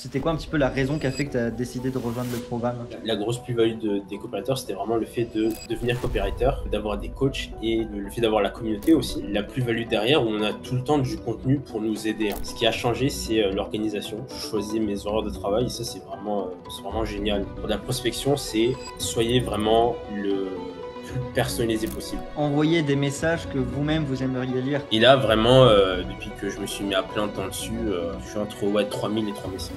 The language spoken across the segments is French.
C'était quoi un petit peu la raison qui a fait que tu as décidé de rejoindre le programme? La grosse plus-value des coopérateurs, c'était vraiment le fait de devenir copywriter, d'avoir des coachs et le fait d'avoir la communauté aussi. La plus-value derrière, où on a tout le temps du contenu pour nous aider. Ce qui a changé, c'est l'organisation. Je choisis mes horaires de travail et ça, c'est vraiment génial. Pour la prospection, c'est soyez vraiment le plus personnalisé possible. Envoyer des messages que vous-même vous aimeriez lire. Et là, vraiment, depuis que je me suis mis à plein temps dessus, je suis entre 3000 et 3500.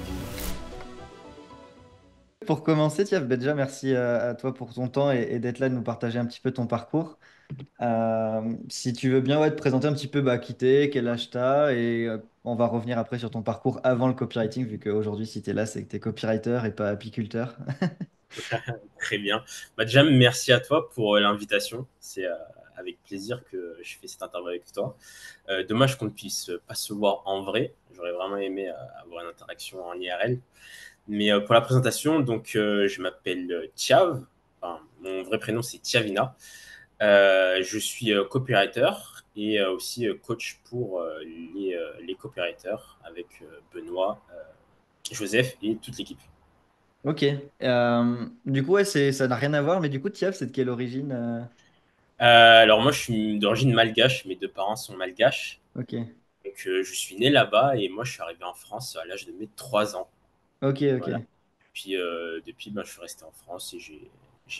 Pour commencer, Tiaf, déjà merci à toi pour ton temps et d'être là, de nous partager un petit peu ton parcours. Si tu veux bien te présenter un petit peu qui t'es, quel âge t'as, et on va revenir après sur ton parcours avant le copywriting, vu qu'aujourd'hui, si t'es là, c'est que t'es copywriter et pas apiculteur. Très bien. Déjà, merci à toi pour l'invitation. C'est avec plaisir que je fais cette interview avec toi. Dommage qu'on ne puisse pas se voir en vrai. J'aurais vraiment aimé avoir une interaction en IRL. Mais pour la présentation, donc, je m'appelle Thiav. Enfin, mon vrai prénom, c'est Thiavina. Je suis copywriter et aussi coach pour les copywriters avec Benoît, Joseph et toute l'équipe. Ok. Du coup, ouais, ça n'a rien à voir, mais du coup, Tiaf, c'est de quelle origine Alors moi, je suis d'origine malgache. Mes deux parents sont malgaches. Ok. Donc je suis né là-bas et moi, je suis arrivé en France à l'âge de mes 3 ans. Ok, Voilà. ok. Depuis, je suis resté en France et j'ai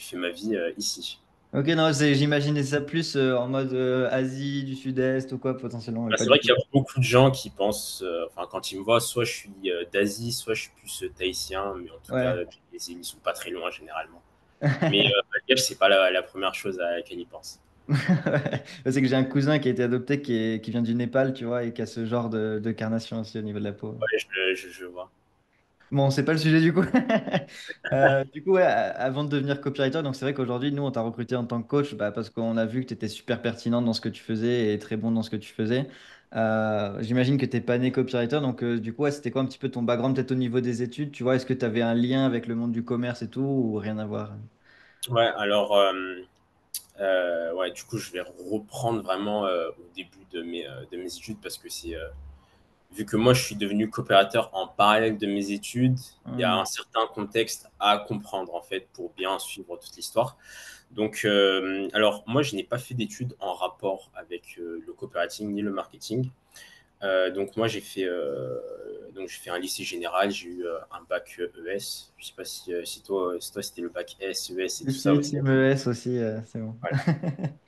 fait ma vie ici. Ok, non, j'imaginais ça plus en mode Asie du Sud-Est ou quoi, potentiellement, mais pas C'est du vrai tout. qu'il y a beaucoup de gens qui pensent, enfin quand ils me voient, soit je suis d'Asie, soit je suis plus tahitien, mais en tout cas, Ouais. les îles ne sont pas très loin généralement. Mais malgache, c'est pas la première chose à laquelle ils pensent. Ouais. C'est que j'ai un cousin qui a été adopté qui vient du Népal, tu vois, et qui a ce genre de carnation aussi au niveau de la peau. Ouais, je vois. Bon, c'est pas le sujet du coup. Du coup, ouais, avant de devenir copywriter, donc c'est vrai qu'aujourd'hui, nous, on t'a recruté en tant que coach parce qu'on a vu que tu étais super pertinent dans ce que tu faisais et très bon dans ce que tu faisais. J'imagine que tu n'es pas né copywriter, donc du coup, ouais, c'était quoi un petit peu ton background peut-être au niveau des études? Tu vois, est-ce que tu avais un lien avec le monde du commerce et tout ou rien à voir? Ouais, alors ouais, du coup, je vais reprendre vraiment au début de mes études parce que vu que moi, je suis devenu coopérateur en parallèle de mes études, il y a un Hmm. certain contexte à comprendre en fait pour bien suivre toute l'histoire. Donc, alors moi, je n'ai pas fait d'études en rapport avec le cooperating ni le marketing. Donc moi, j'ai fait un lycée général, j'ai eu un bac ES. Je sais pas si toi c'était le bac S, ES et tout ça Si, aussi. Team ES aussi, c'est bon. Voilà.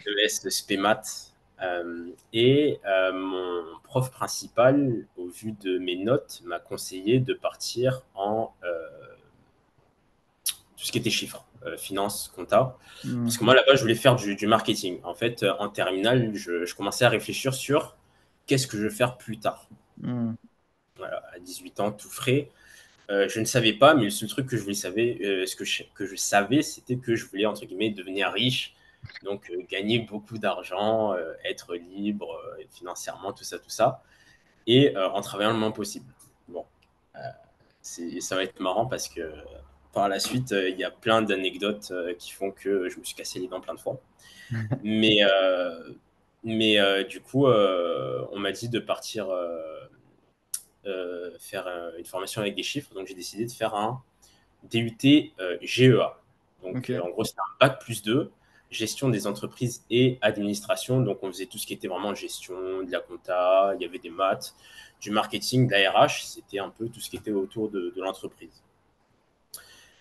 ES de spé et mon prof principal, au vu de mes notes, m'a conseillé de partir en tout ce qui était chiffres, finance, compta. Parce Hmm. que moi, là-bas, je voulais faire du marketing. En fait, en terminale, je commençais à réfléchir sur qu'est-ce que je veux faire plus tard. Hmm. Voilà, à 18 ans, tout frais. Je ne savais pas, mais le seul truc que je voulais savoir, que je savais, c'était que je voulais, entre guillemets, devenir riche. Donc, gagner beaucoup d'argent, être libre financièrement, tout ça, tout ça. Et en travaillant le moins possible. Bon, euh, ça va être marrant parce que par la suite, il y a plein d'anecdotes qui font que je me suis cassé les dents plein de fois. Mais, euh, mais du coup, on m'a dit de partir faire une formation avec des chiffres. Donc, j'ai décidé de faire un DUT GEA. Donc, Ok. en gros, c'est un bac plus 2, gestion des entreprises et administration. Donc, on faisait tout ce qui était vraiment gestion, de la compta, il y avait des maths, du marketing, de la RH. C'était un peu tout ce qui était autour de l'entreprise.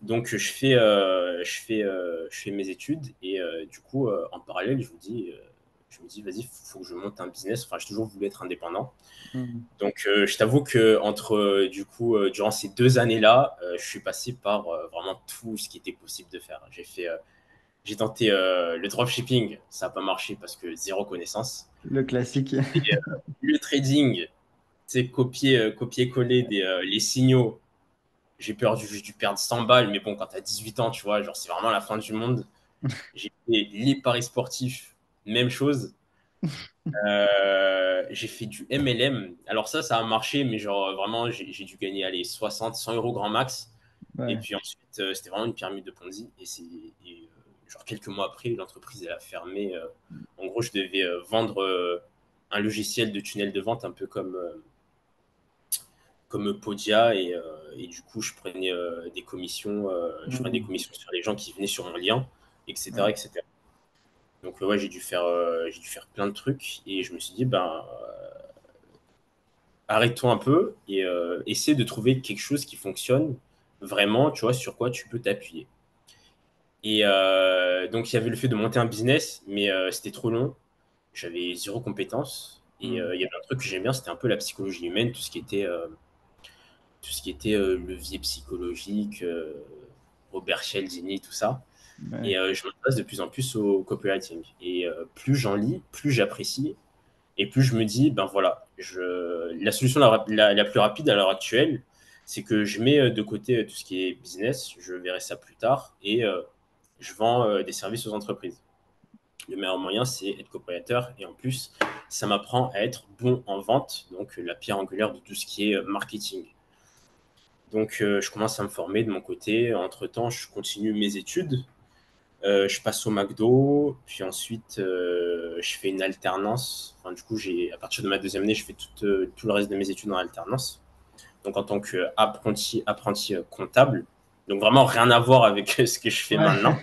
Donc, je fais mes études et du coup, en parallèle, je me dis, vas-y, il faut que je monte un business. Enfin, j'ai toujours voulu être indépendant. Hmm. Donc, je t'avoue que durant ces 2 années-là, je suis passé par vraiment tout ce qui était possible de faire. J'ai tenté le dropshipping, ça n'a pas marché parce que zéro connaissance. Le classique. Et, le trading, c'est copier-coller les signaux. J'ai dû perdre 100 balles, mais bon, quand tu as 18 ans, tu vois, genre, c'est vraiment la fin du monde. J'ai fait les paris sportifs, même chose. J'ai fait du MLM. Alors ça a marché, mais genre vraiment, j'ai dû gagner allez, 60, 100 euros grand max. Et Ouais. puis ensuite, c'était vraiment une pyramide de Ponzi. Genre quelques mois après, l'entreprise elle a fermé. En gros, je devais vendre un logiciel de tunnel de vente, un peu comme comme Podia et du coup, je prenais je prenais des Mm. commissions sur les gens qui venaient sur mon lien, Ouais. etc., etc. Donc ouais, j'ai dû faire plein de trucs et je me suis dit, ben, arrête-toi un peu et essaie de trouver quelque chose qui fonctionne vraiment, tu vois, sur quoi tu peux t'appuyer. Et donc, il y avait le fait de monter un business, mais c'était trop long. J'avais zéro compétence. Et Mm. il y avait un truc que j'aimais bien, c'était un peu la psychologie humaine, tout ce qui était levier psychologique, Robert Cialdini, tout ça. Et Ouais. je m'intéresse de plus en plus au copywriting. Et plus j'en lis, plus j'apprécie. Et plus je me dis, ben voilà, la solution la plus rapide à l'heure actuelle, c'est que je mets de côté tout ce qui est business, je verrai ça plus tard, et je vends des services aux entreprises. Le meilleur moyen, c'est être copropriétaire, et en plus, ça m'apprend à être bon en vente, donc la pierre angulaire de tout ce qui est marketing. Donc je commence à me former de mon côté. Entre-temps, je continue mes études. Je passe au McDo, puis ensuite je fais une alternance. Enfin, du coup, à partir de ma deuxième année, je fais tout le reste de mes études en alternance. Donc en tant qu'apprenti comptable. Donc vraiment rien à voir avec ce que je fais maintenant.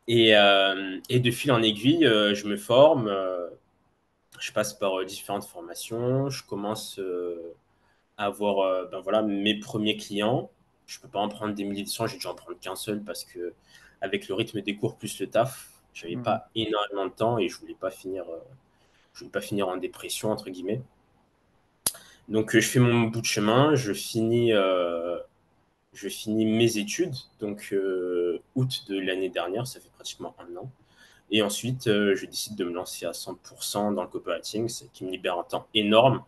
Ouais. Et de fil en aiguille, je me forme, je passe par différentes formations, je commence à avoir ben voilà, mes premiers clients. Je ne peux pas en prendre des milliers de cents, j'ai dû en prendre qu'un seul parce que avec le rythme des cours plus le taf, j'avais Mm. pas énormément de temps et je voulais pas finir en dépression entre guillemets. Donc je fais mon bout de chemin, je finis mes études, donc août de l'année dernière, ça fait pratiquement un an. Et ensuite, je décide de me lancer à 100% dans le copywriting, ce qui me libère un temps énorme.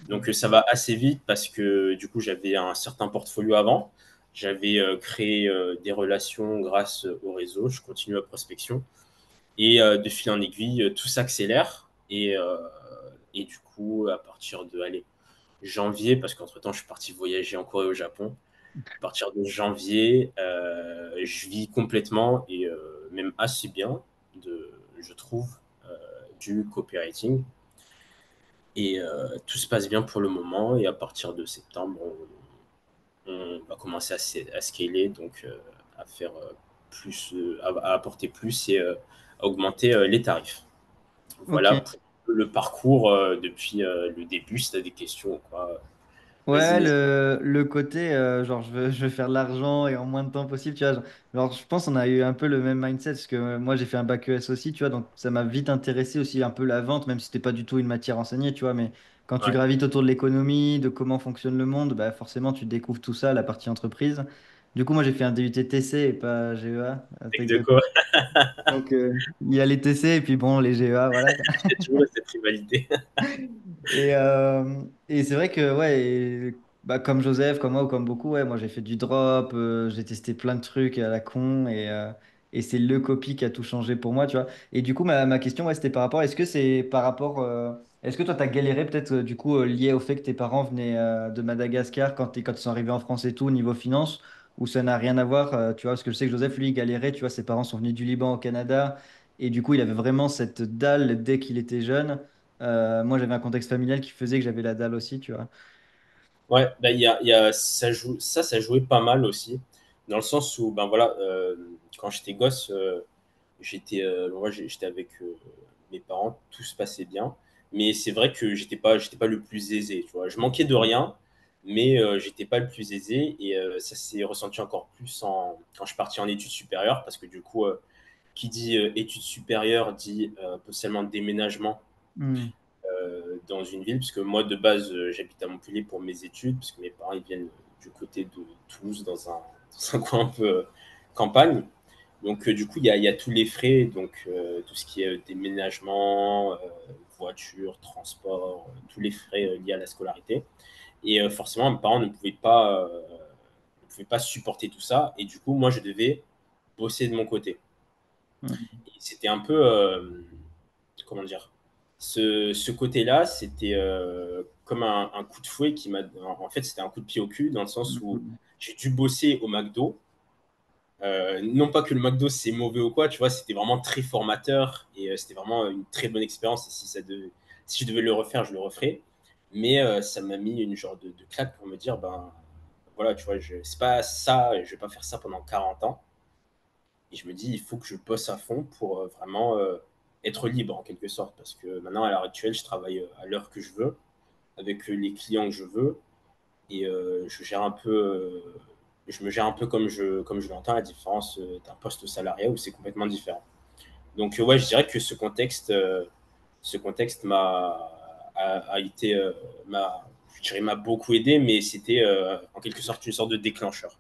Donc ça va assez vite parce que du coup, j'avais un certain portfolio avant. J'avais créé des relations grâce au réseau. Je continue la prospection. Et de fil en aiguille, tout s'accélère. Et du coup, à partir de allez, janvier, parce qu'entre-temps, je suis parti voyager en Corée et au Japon. À partir de janvier, je vis complètement et même assez bien, je trouve, du copywriting. Et tout se passe bien pour le moment. Et à partir de septembre, on va commencer à scaler, donc à faire plus, à apporter plus et à augmenter les tarifs. Ok. Voilà pour le parcours depuis le début. Si tu as des questions ou quoi, vas-y, Ouais, n'hésite. le côté, genre, je veux faire de l'argent et en moins de temps possible, tu vois. Genre, je pense qu'on a eu un peu le même mindset, parce que moi, j'ai fait un bac ES aussi, tu vois, donc ça m'a vite intéressé aussi un peu la vente, même si c'était pas du tout une matière enseignée, tu vois, mais quand tu Ouais, gravites autour de l'économie, de comment fonctionne le monde, bah forcément, tu découvres tout ça, la partie entreprise. Du coup, moi, j'ai fait un DUT TC et pas GEA, un avec truc de de... quoi. Donc, il y a les TC et puis bon, les GEA, voilà. Il y a toujours cette rivalité. Et c'est vrai que, ouais, bah, comme Joseph, comme moi ou comme beaucoup, ouais, moi j'ai fait du drop, j'ai testé plein de trucs à la con et c'est le copy qui a tout changé pour moi, tu vois. Et du coup, ma question, ouais, c'était par rapport, est-ce que c'est par rapport, est-ce que toi t'as galéré peut-être du coup lié au fait que tes parents venaient de Madagascar quand ils sont arrivés en France et tout, au niveau finance, ou ça n'a rien à voir, tu vois, parce que je sais que Joseph, lui, il galérait, tu vois, ses parents sont venus du Liban au Canada et du coup, il avait vraiment cette dalle dès qu'il était jeune. Moi, j'avais un contexte familial qui faisait que j'avais la dalle aussi, tu vois. Ouais, bah, ça jouait pas mal aussi, dans le sens où, ben voilà, quand j'étais gosse, j'étais avec mes parents, tout se passait bien, mais c'est vrai que j'étais pas le plus aisé, tu vois. Je manquais de rien, mais j'étais pas le plus aisé, et ça s'est ressenti encore plus quand je suis parti en études supérieures, parce que du coup, qui dit études supérieures dit potentiellement déménagement Hmm. dans une ville, puisque moi de base j'habite à Montpellier pour mes études, puisque mes parents ils viennent du côté de Toulouse, dans un coin un peu campagne. Donc du coup il y a tous les frais, donc tout ce qui est déménagement, voiture, transport, tous les frais liés à la scolarité. Et forcément mes parents ne pouvaient pas supporter tout ça, et du coup moi je devais bosser de mon côté. Hmm. Et c'était un peu, comment dire, ce côté-là, c'était comme un coup de fouet qui m'a. En fait, c'était un coup de pied au cul dans le sens où Hmm. j'ai dû bosser au McDo. Non pas que le McDo c'est mauvais ou quoi, tu vois, c'était vraiment très formateur et c'était vraiment une très bonne expérience. Et si je devais le refaire, je le referais. Mais ça m'a mis une genre de claque pour me dire, ben voilà, tu vois, c'est pas ça, je vais pas faire ça pendant 40 ans. Et je me dis, il faut que je bosse à fond pour vraiment être libre en quelque sorte. Parce que maintenant, à l'heure actuelle, je travaille à l'heure que je veux, avec les clients que je veux. Et je gère un peu, je me gère un peu comme je l'entends, à la différence d'un poste salarié où c'est complètement différent. Donc, ouais, je dirais que ce contexte a été, je dirais, m'a beaucoup aidé, mais c'était en quelque sorte une sorte de déclencheur.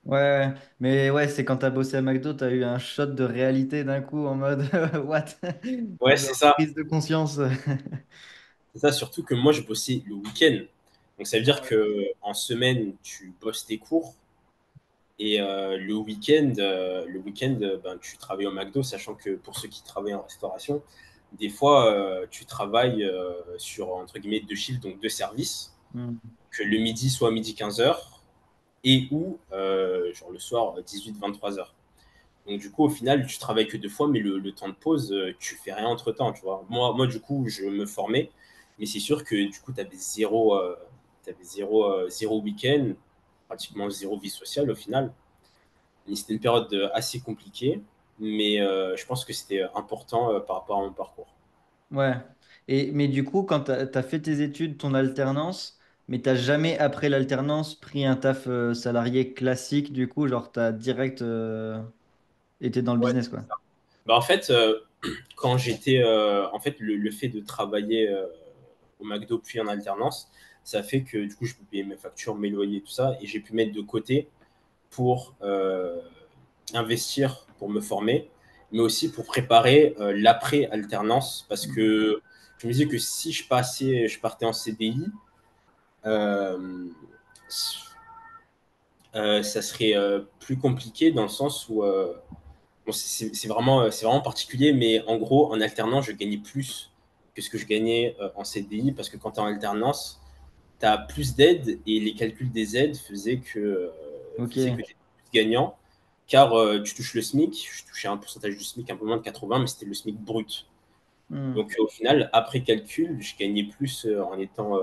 Ouais, mais ouais, c'est quand t'as bossé à McDo, t'as eu un shot de réalité d'un coup en mode what? Ouais, c'est Genre, ça. prise de conscience. C'est ça, surtout que moi, je bossais le week-end. Donc, ça veut dire Ouais. que en semaine, tu bosses tes cours et le week-end, ben, tu travailles au McDo, sachant que pour ceux qui travaillent en restauration, des fois, tu travailles sur, entre guillemets, deux shifts, donc deux services, Hmm. que le midi soit midi 15 heures et ou genre le soir 18-23 heures. Donc du coup, au final, tu travailles que deux fois, mais le temps de pause, tu fais rien entre temps, tu vois. Moi, du coup, je me formais, mais c'est sûr que du coup, tu avais zéro week-end, pratiquement zéro vie sociale au final. Et c'était une période assez compliquée, mais je pense que c'était important par rapport à mon parcours. Ouais. Mais du coup, quand t'as fait tes études, ton alternance, mais t'as jamais, après l'alternance, pris un taf salarié classique, du coup, genre t'as direct été dans le Ouais. business, quoi. Bah, en fait, quand j'étais, en fait, le fait de travailler au McDo puis en alternance, ça fait que du coup, je peux payer mes factures, mes loyers, tout ça, et j'ai pu mettre de côté pour investir, pour me former, mais aussi pour préparer l'après-alternance, parce que je me disais que si je partais en CDI, euh, ça serait plus compliqué dans le sens où bon, c'est vraiment particulier, mais en gros, en alternance, je gagnais plus que ce que je gagnais en CDI, parce que quand tu es en alternance, tu as plus d'aides et les calculs des aides Ok. faisaient que tu étais plus gagnant, car tu touches le SMIC, je touchais un pourcentage du SMIC un peu moins de 80, mais c'était le SMIC brut. Hmm. Donc au final, après calcul, je gagnais plus en étant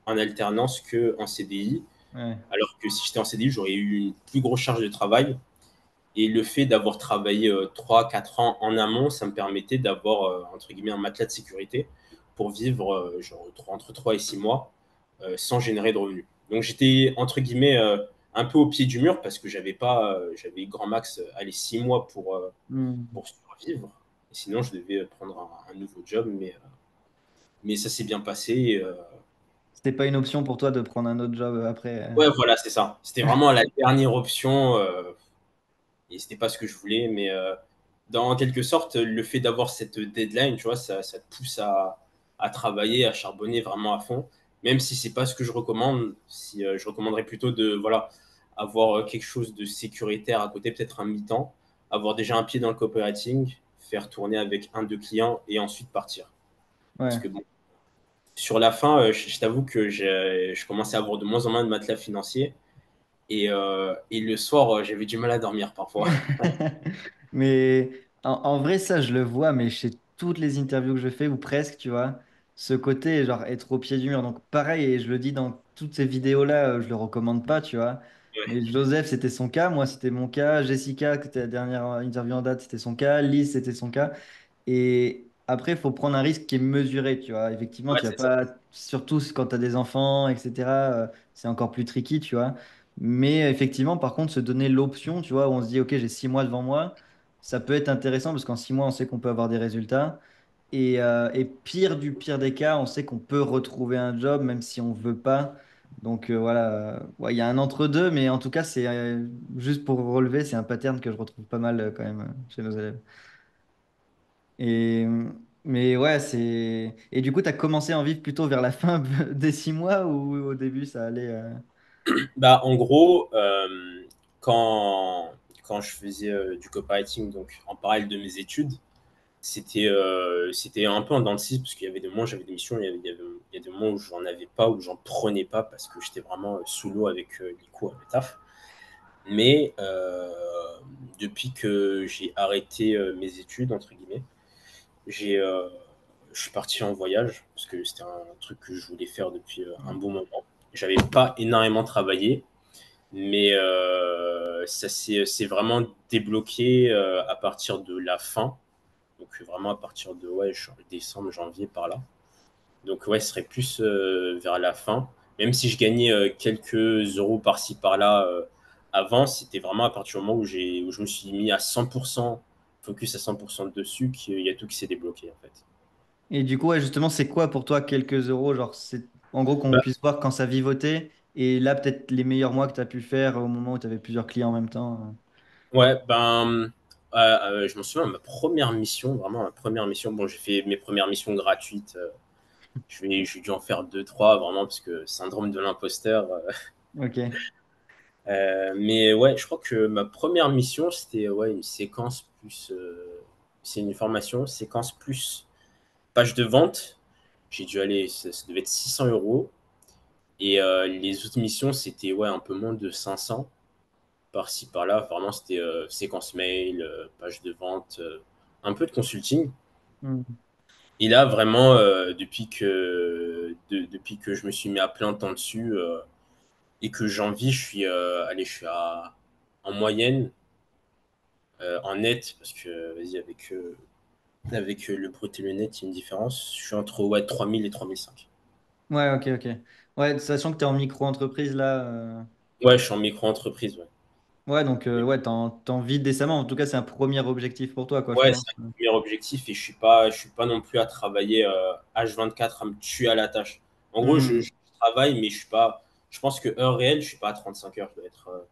en alternance qu'en CDI, Ouais. alors que si j'étais en CDI, j'aurais eu une plus grosse charge de travail. Et le fait d'avoir travaillé 3-4 ans en amont, ça me permettait d'avoir, entre guillemets, un matelas de sécurité pour vivre genre, entre 3 et 6 mois sans générer de revenus. Donc j'étais, entre guillemets, un peu au pied du mur parce que j'avais pas, j'avais grand max, allez, 6 mois Hmm. pour survivre. Et sinon, je devais prendre un nouveau job, mais ça s'est bien passé. C'était pas une option pour toi de prendre un autre job après. Ouais, voilà, c'est ça. C'était vraiment la dernière option. Et c'était pas ce que je voulais, mais dans quelque sorte, le fait d'avoir cette deadline, tu vois, ça te pousse à travailler, à charbonner vraiment à fond, même si c'est pas ce que je recommande. Si je recommanderais plutôt de voilà avoir quelque chose de sécuritaire à côté, peut-être un mi-temps, avoir déjà un pied dans le copywriting, faire tourner avec un deux clients et ensuite partir. Parce Ouais. que bon, sur la fin, je t'avoue que je commençais à avoir de moins en moins de matelas financiers et le soir, j'avais du mal à dormir parfois. Mais en vrai, ça, je le vois, mais chez toutes les interviews que je fais, ou presque, tu vois, ce côté, genre, être au pied du mur. Donc, pareil, et je le dis dans toutes ces vidéos-là, je le recommande pas, tu vois. Mais Joseph, c'était son cas, moi, c'était mon cas. Jessica, qui était la dernière interview en date, c'était son cas. Lise, c'était son cas. Et après, il faut prendre un risque qui est mesuré, tu vois. Effectivement, Ouais, tu vas c'est ça. pas, surtout quand tu as des enfants, etc., c'est encore plus tricky, tu vois. Mais effectivement, par contre, se donner l'option, tu vois, où on se dit, OK, j'ai 6 mois devant moi, ça peut être intéressant parce qu'en 6 mois, on sait qu'on peut avoir des résultats. Et pire du pire des cas, on sait qu'on peut retrouver un job même si on veut pas. Donc voilà, ouais, il y a un entre-deux, mais en tout cas, c'est juste pour relever, c'est un pattern que je retrouve pas mal quand même chez nos élèves. Et, mais ouais, c'est. Et du coup, tu as commencé à en vivre plutôt vers la fin des 6 mois ou au début, ça allait. Bah, en gros, quand, quand je faisais du copywriting, donc en parallèle de mes études, c'était un peu en dents de scie, parce qu'il y avait des moments où j'avais des missions, il y a des moments où j'en avais pas, où j'en prenais pas, parce que j'étais vraiment sous l'eau avec les cours et le taf. Mais depuis que j'ai arrêté mes études, entre guillemets, j'ai, euh, je suis parti en voyage parce que c'était un truc que je voulais faire depuis un bon moment. J'avais pas énormément travaillé, mais ça c'est vraiment débloqué à partir de la fin. Donc vraiment à partir de ouais, décembre, janvier par là. Donc ouais, ce serait plus vers la fin. Même si je gagnais quelques euros par-ci par-là avant, c'était vraiment à partir du moment où je me suis mis à 100%, focus à 100% dessus, qu'il y a tout qui s'est débloqué en fait. Et du coup, ouais, justement, c'est quoi pour toi quelques euros? Genre, c'est en gros qu'on puisse voir quand ça vivotait. Et là, peut-être les meilleurs mois que tu as pu faire au moment où tu avais plusieurs clients en même temps. Ouais, je m'en souviens, ma première mission, vraiment ma première mission. Bon, j'ai fait mes premières missions gratuites. J'ai dû en faire deux, trois, vraiment, parce que syndrome de l'imposteur. Ok. Mais ouais, je crois que ma première mission, c'était ouais, une séquence plus. C'est une formation, séquence plus page de vente. J'ai dû aller, ça devait être 600 euros. Et les autres missions, c'était ouais, un peu moins de 500 par-ci par-là. Vraiment, c'était séquence mail, page de vente, un peu de consulting. Hmm. Et là, vraiment, depuis que je me suis mis à plein temps dessus et que j'en vis, je suis en moyenne, en net, parce que, vas-y, avec le brut et le net, il y a une différence. Je suis entre ouais, 3000 et 3005. Ouais, ok, ok. Ouais, sachant que tu es en micro-entreprise là. Ouais, je suis en micro-entreprise, ouais. Ouais, donc ouais, t'en vis décemment. En tout cas, c'est un premier objectif pour toi, quoi, je Ouais, c'est pense. un premier objectif et je suis pas non plus à travailler H24 à me tuer à la tâche. En gros, Hmm. je travaille, mais je suis pas. Je pense que heure réelle, je suis pas à 35 heures. Je dois être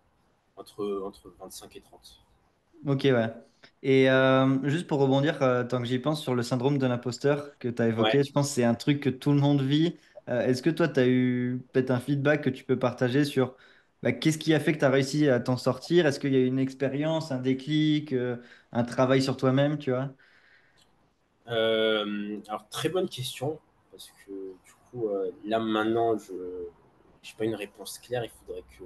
entre 25 et 30. Ok, ouais. Et juste pour rebondir, tant que j'y pense, sur le syndrome de l'imposteur que tu as Ouais. évoqué, je pense que c'est un truc que tout le monde vit. Est-ce que toi, tu as eu peut-être un feedback que tu peux partager sur bah, qu'est-ce qui a fait que tu as réussi à t'en sortir? Est-ce qu'il y a eu une expérience, un déclic, un travail sur toi-même, tu vois? Alors, très bonne question, parce que du coup, là maintenant, je n'ai pas une réponse claire. Il faudrait que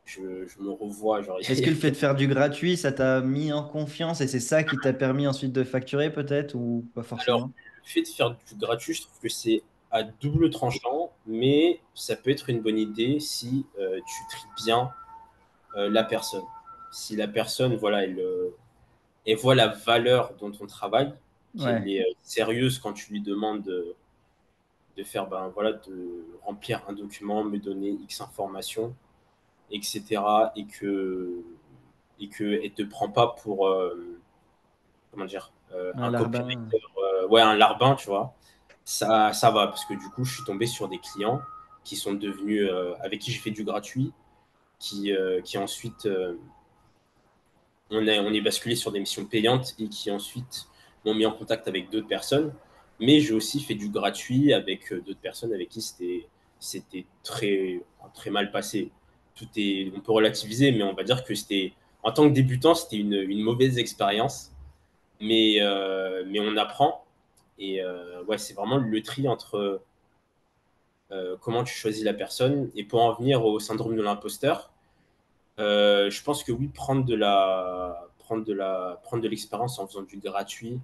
je me revoie. Genre, Est-ce que le fait de faire du gratuit, ça t'a mis en confiance et c'est ça qui t'a permis ensuite de facturer peut-être ou pas Alors, forcément? le fait de faire du gratuit, je trouve que c'est à double tranchant, mais ça peut être une bonne idée si tu tries bien la personne. Si la personne, voilà, elle voit la valeur dont on travaille, qu'elle Ouais, est sérieuse quand tu lui demandes de faire, ben voilà, de remplir un document, me donner X informations, etc. Et que elle te prend pas pour, comment dire, un un larbin. copywriter, ouais, un larbin, tu vois. Ça va, parce que du coup, je suis tombé sur des clients qui sont devenus, avec qui j'ai fait du gratuit, qui ensuite, on est basculé sur des missions payantes et qui ensuite m'ont mis en contact avec d'autres personnes. Mais j'ai aussi fait du gratuit avec d'autres personnes avec qui c'était très mal passé. On peut relativiser, mais on va dire que en tant que débutant, c'était une mauvaise expérience. Mais on apprend. Et ouais, c'est vraiment le tri entre comment tu choisis la personne. Et pour en venir au syndrome de l'imposteur, je pense que oui, prendre de l'expérience en faisant du gratuit,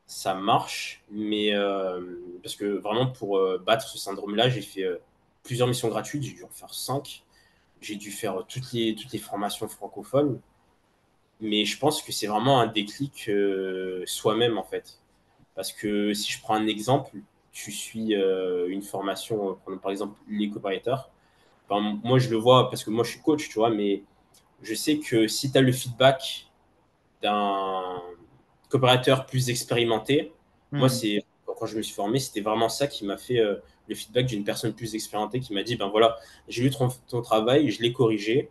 ça marche. Mais parce que vraiment, pour battre ce syndrome-là, j'ai fait plusieurs missions gratuites. J'ai dû en faire 5. J'ai dû faire toutes les formations francophones. Mais je pense que c'est vraiment un déclic soi-même, en fait. Parce que si je prends un exemple, tu suis une formation, prenons par exemple les copywriters. Enfin, moi, je le vois parce que moi, je suis coach, tu vois, mais je sais que si tu as le feedback d'un coopérateur plus expérimenté, moi, Hmm. c'est quand je me suis formé, c'était vraiment ça qui m'a fait le feedback d'une personne plus expérimentée qui m'a dit, ben voilà, j'ai vu ton travail, je l'ai corrigé,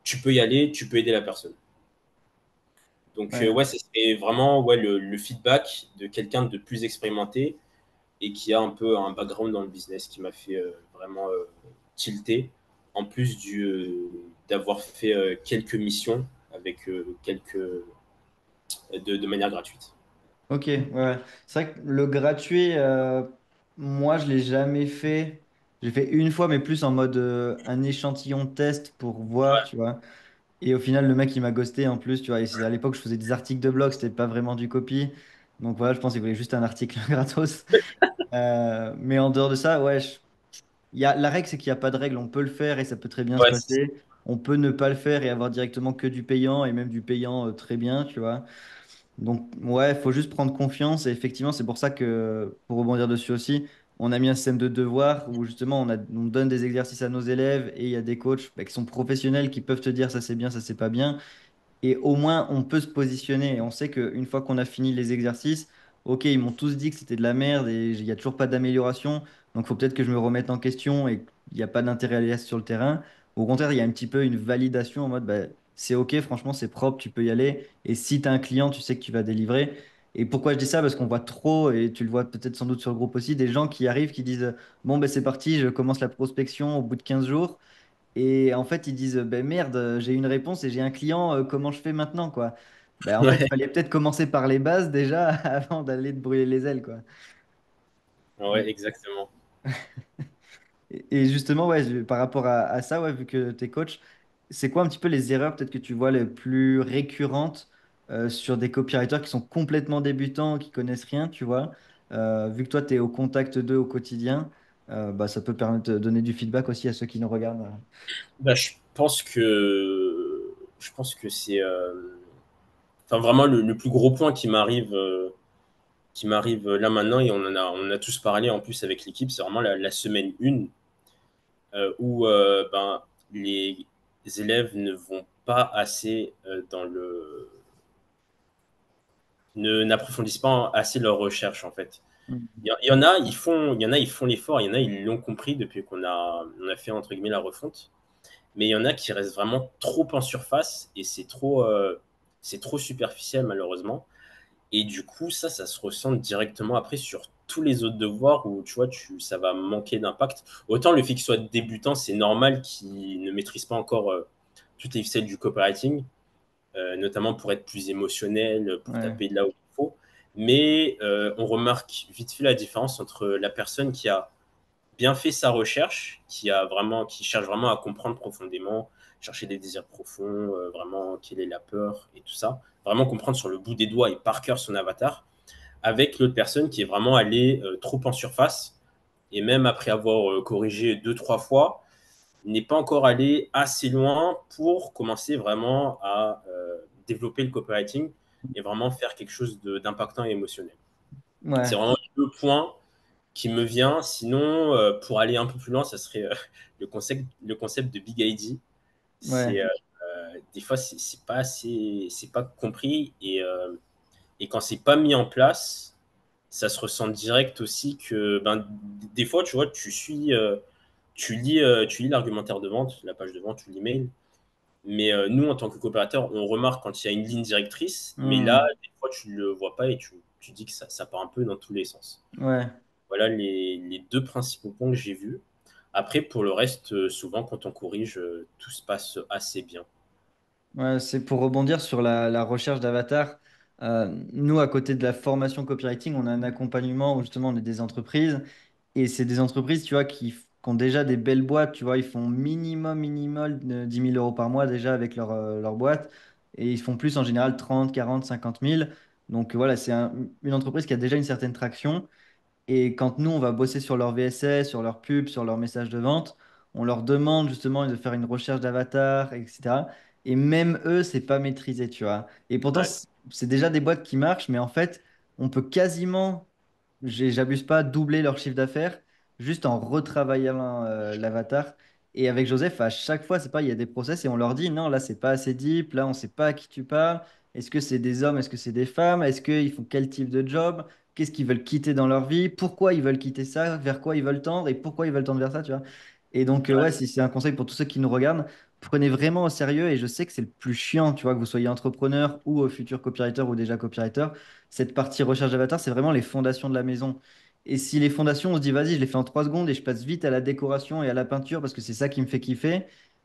tu peux y aller, tu peux aider la personne. Donc, Ouais. ouais, c'est vraiment ouais, le feedback de quelqu'un de plus expérimenté et qui a un peu un background dans le business qui m'a fait vraiment tilter, en plus d'avoir fait quelques missions avec de manière gratuite. Ok, ouais, ouais. C'est vrai que le gratuit, moi, je l'ai jamais fait. J'ai fait une fois, mais plus en mode un échantillon de test pour voir, tu vois. Et au final, le mec, il m'a ghosté en plus, tu vois. Et à l'époque, je faisais des articles de blog, c'était pas vraiment du copy. Donc voilà, je pense qu'il voulait juste un article gratos. Mais en dehors de ça, ouais, la règle, c'est qu'il n'y a pas de règle. On peut le faire et ça peut très bien se Ouais, passer. On peut ne pas le faire et avoir directement que du payant et même du payant très bien, tu vois. Donc, ouais, il faut juste prendre confiance. Et effectivement, c'est pour ça que, pour rebondir dessus aussi, on a mis un système de devoirs où justement on donne des exercices à nos élèves et il y a des coachs qui sont professionnels qui peuvent te dire ça c'est bien, ça c'est pas bien. Et au moins, on peut se positionner. Et on sait qu'une fois qu'on a fini les exercices, ok, ils m'ont tous dit que c'était de la merde et il n'y a toujours pas d'amélioration. Donc, il faut peut-être que je me remette en question et qu'il n'y a pas d'intérêt à aller sur le terrain. Au contraire, il y a un petit peu une validation en mode, bah, c'est ok, franchement, c'est propre, tu peux y aller. Et si tu as un client, tu sais que tu vas délivrer. Et pourquoi je dis ça? Parce qu'on voit trop, et tu le vois peut-être sans doute sur le groupe aussi, des gens qui arrivent, qui disent, bon, ben c'est parti, je commence la prospection au bout de 15 jours. Et en fait, ils disent, ben merde, j'ai une réponse et j'ai un client, comment je fais maintenant, quoi? Ben, en fait, il ouais, fallait peut-être commencer par les bases déjà avant d'aller te brûler les ailes, quoi. ouais, exactement. Et justement, ouais, par rapport à ça, ouais, vu que tu es coach, c'est quoi un petit peu les erreurs peut-être que tu vois les plus récurrentes sur des copywriters qui sont complètement débutants, qui connaissent rien, tu vois? Vu que toi, tu es au contact d'eux au quotidien, bah, ça peut permettre de donner du feedback aussi à ceux qui nous regardent. Bah, je pense que c'est, enfin vraiment le plus gros point qui m'arrive là maintenant et on en a tous parlé en plus avec l'équipe, c'est vraiment la semaine 1 où ben, les élèves ne vont pas assez n'approfondissent pas assez leur recherche en fait. Mm. Il y en a, ils font l'effort, il y en a, ils l'ont compris depuis on a fait entre guillemets la refonte. Mais il y en a qui restent vraiment trop en surface et c'est trop superficiel malheureusement. Et du coup, ça se ressent directement après sur tous les autres devoirs où tu vois, ça va manquer d'impact. Autant le fait qu'il soit débutant, c'est normal qu'il ne maîtrise pas encore toutes les ficelles du copywriting, notamment pour être plus émotionnel, pour Ouais, taper là où il faut. Mais on remarque vite fait la différence entre la personne qui a bien fait sa recherche, qui cherche vraiment à comprendre profondément, chercher des désirs profonds, vraiment quelle est la peur et tout ça, vraiment comprendre sur le bout des doigts et par cœur son avatar, avec l'autre personne qui est vraiment allée trop en surface et même après avoir corrigé deux trois fois, n'est pas encore allé assez loin pour commencer vraiment à développer le copywriting et vraiment faire quelque chose d'impactant et émotionnel. C'est ouais, vraiment le point qui me vient. Sinon, pour aller un peu plus loin, ça serait le concept de Big ID. C'est ouais. des fois c'est pas compris et quand c'est pas mis en place, ça se ressent direct aussi que ben des fois tu vois tu lis l'argumentaire de vente, la page de vente ou l'email, mais nous en tant que coopérateur, on remarque quand il y a une ligne directrice, mais là Hmm. des fois tu le vois pas et tu dis que ça part un peu dans tous les sens. Ouais. Voilà les deux principaux points que j'ai vus. Après, pour le reste, souvent, quand on corrige, tout se passe assez bien. Ouais, c'est pour rebondir sur la recherche d'avatar. Nous, à côté de la formation copywriting, on a un accompagnement où justement on est des entreprises. Et c'est des entreprises, tu vois, qui ont déjà des belles boîtes. Tu vois, ils font minimum de 10 000 euros par mois déjà avec leur boîte. Et ils font plus en général 30, 40, 50 000. Donc voilà, c'est une entreprise qui a déjà une certaine traction. Et quand nous, on va bosser sur leur VSS, sur leur pub, sur leur message de vente, on leur demande justement de faire une recherche d'avatar, etc. Et même eux, c'est pas maîtrisé, tu vois. Et pourtant, Ouais, c'est déjà des boîtes qui marchent, mais en fait, on peut quasiment, j'abuse pas, doubler leur chiffre d'affaires juste en retravaillant l'avatar. Et avec Joseph, à chaque fois, c'est pas, il y a des process et on leur dit, non, là, c'est pas assez deep, là, on sait pas à qui tu parles. Est-ce que c'est des hommes, est-ce que c'est des femmes, est-ce qu'ils font quel type de job? Qu'est-ce qu'ils veulent quitter dans leur vie, pourquoi ils veulent quitter ça, vers quoi ils veulent tendre et pourquoi ils veulent tendre vers ça, tu vois. Et donc, ouais, si c'est un conseil pour tous ceux qui nous regardent, prenez vraiment au sérieux et je sais que c'est le plus chiant, tu vois, que vous soyez entrepreneur ou futur copywriter ou déjà copywriter, cette partie recherche d'avatar, c'est vraiment les fondations de la maison. Et si les fondations, on se dit, vas-y, je les fais en 3 secondes et je passe vite à la décoration et à la peinture parce que c'est ça qui me fait kiffer,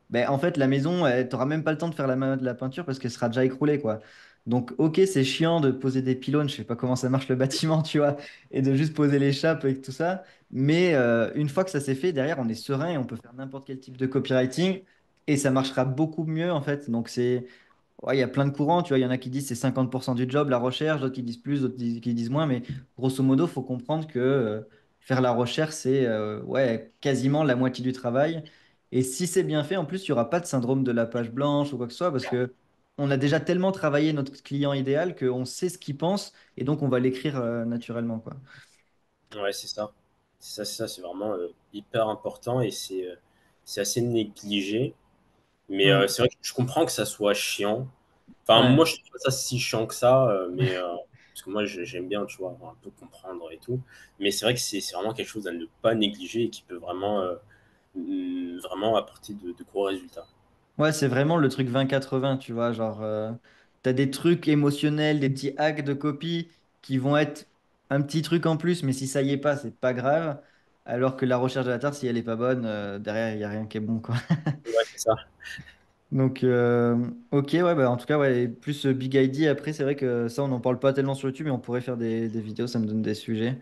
ben, en fait, la maison, tu n'auras même pas le temps de faire la peinture parce qu'elle sera déjà écroulée, quoi. Donc, ok, c'est chiant de poser des pylônes, je sais pas comment ça marche le bâtiment, tu vois, et de juste poser les chapes et tout ça. Mais une fois que ça s'est fait, derrière, on est serein et on peut faire n'importe quel type de copywriting et ça marchera beaucoup mieux, en fait. Donc, ouais, il y a plein de courants, tu vois, il y en a qui disent c'est 50% du job, la recherche, d'autres qui disent plus, d'autres qui disent moins, mais grosso modo, il faut comprendre que faire la recherche, c'est ouais, quasiment la moitié du travail. Et si c'est bien fait, en plus, il n'y aura pas de syndrome de la page blanche ou quoi que ce soit, parce que on a déjà tellement travaillé notre client idéal qu'on sait ce qu'il pense, et donc on va l'écrire naturellement, quoi. Ouais, c'est ça. C'est vraiment hyper important et c'est assez négligé. Mais Hmm. c'est vrai que je comprends que ça soit chiant. Enfin, Ouais. moi, je trouve pas ça si chiant que ça, mais parce que moi, j'aime bien, tu vois, un peu comprendre et tout. Mais c'est vrai que c'est vraiment quelque chose à ne pas négliger et qui peut vraiment, vraiment apporter de gros résultats. Ouais, c'est vraiment le truc 20-80, tu vois. Genre, t'as des trucs émotionnels, des petits hacks de copie qui vont être un petit truc en plus, mais si ça y est pas, c'est pas grave. Alors que la recherche de la tarte, si elle est pas bonne, derrière, il n'y a rien qui est bon, quoi. Ouais, c'est ça. Donc, ok, ouais, bah, en tout cas, ouais, et plus Big ID, après, c'est vrai que ça, on n'en parle pas tellement sur YouTube, mais on pourrait faire des vidéos, ça me donne des sujets.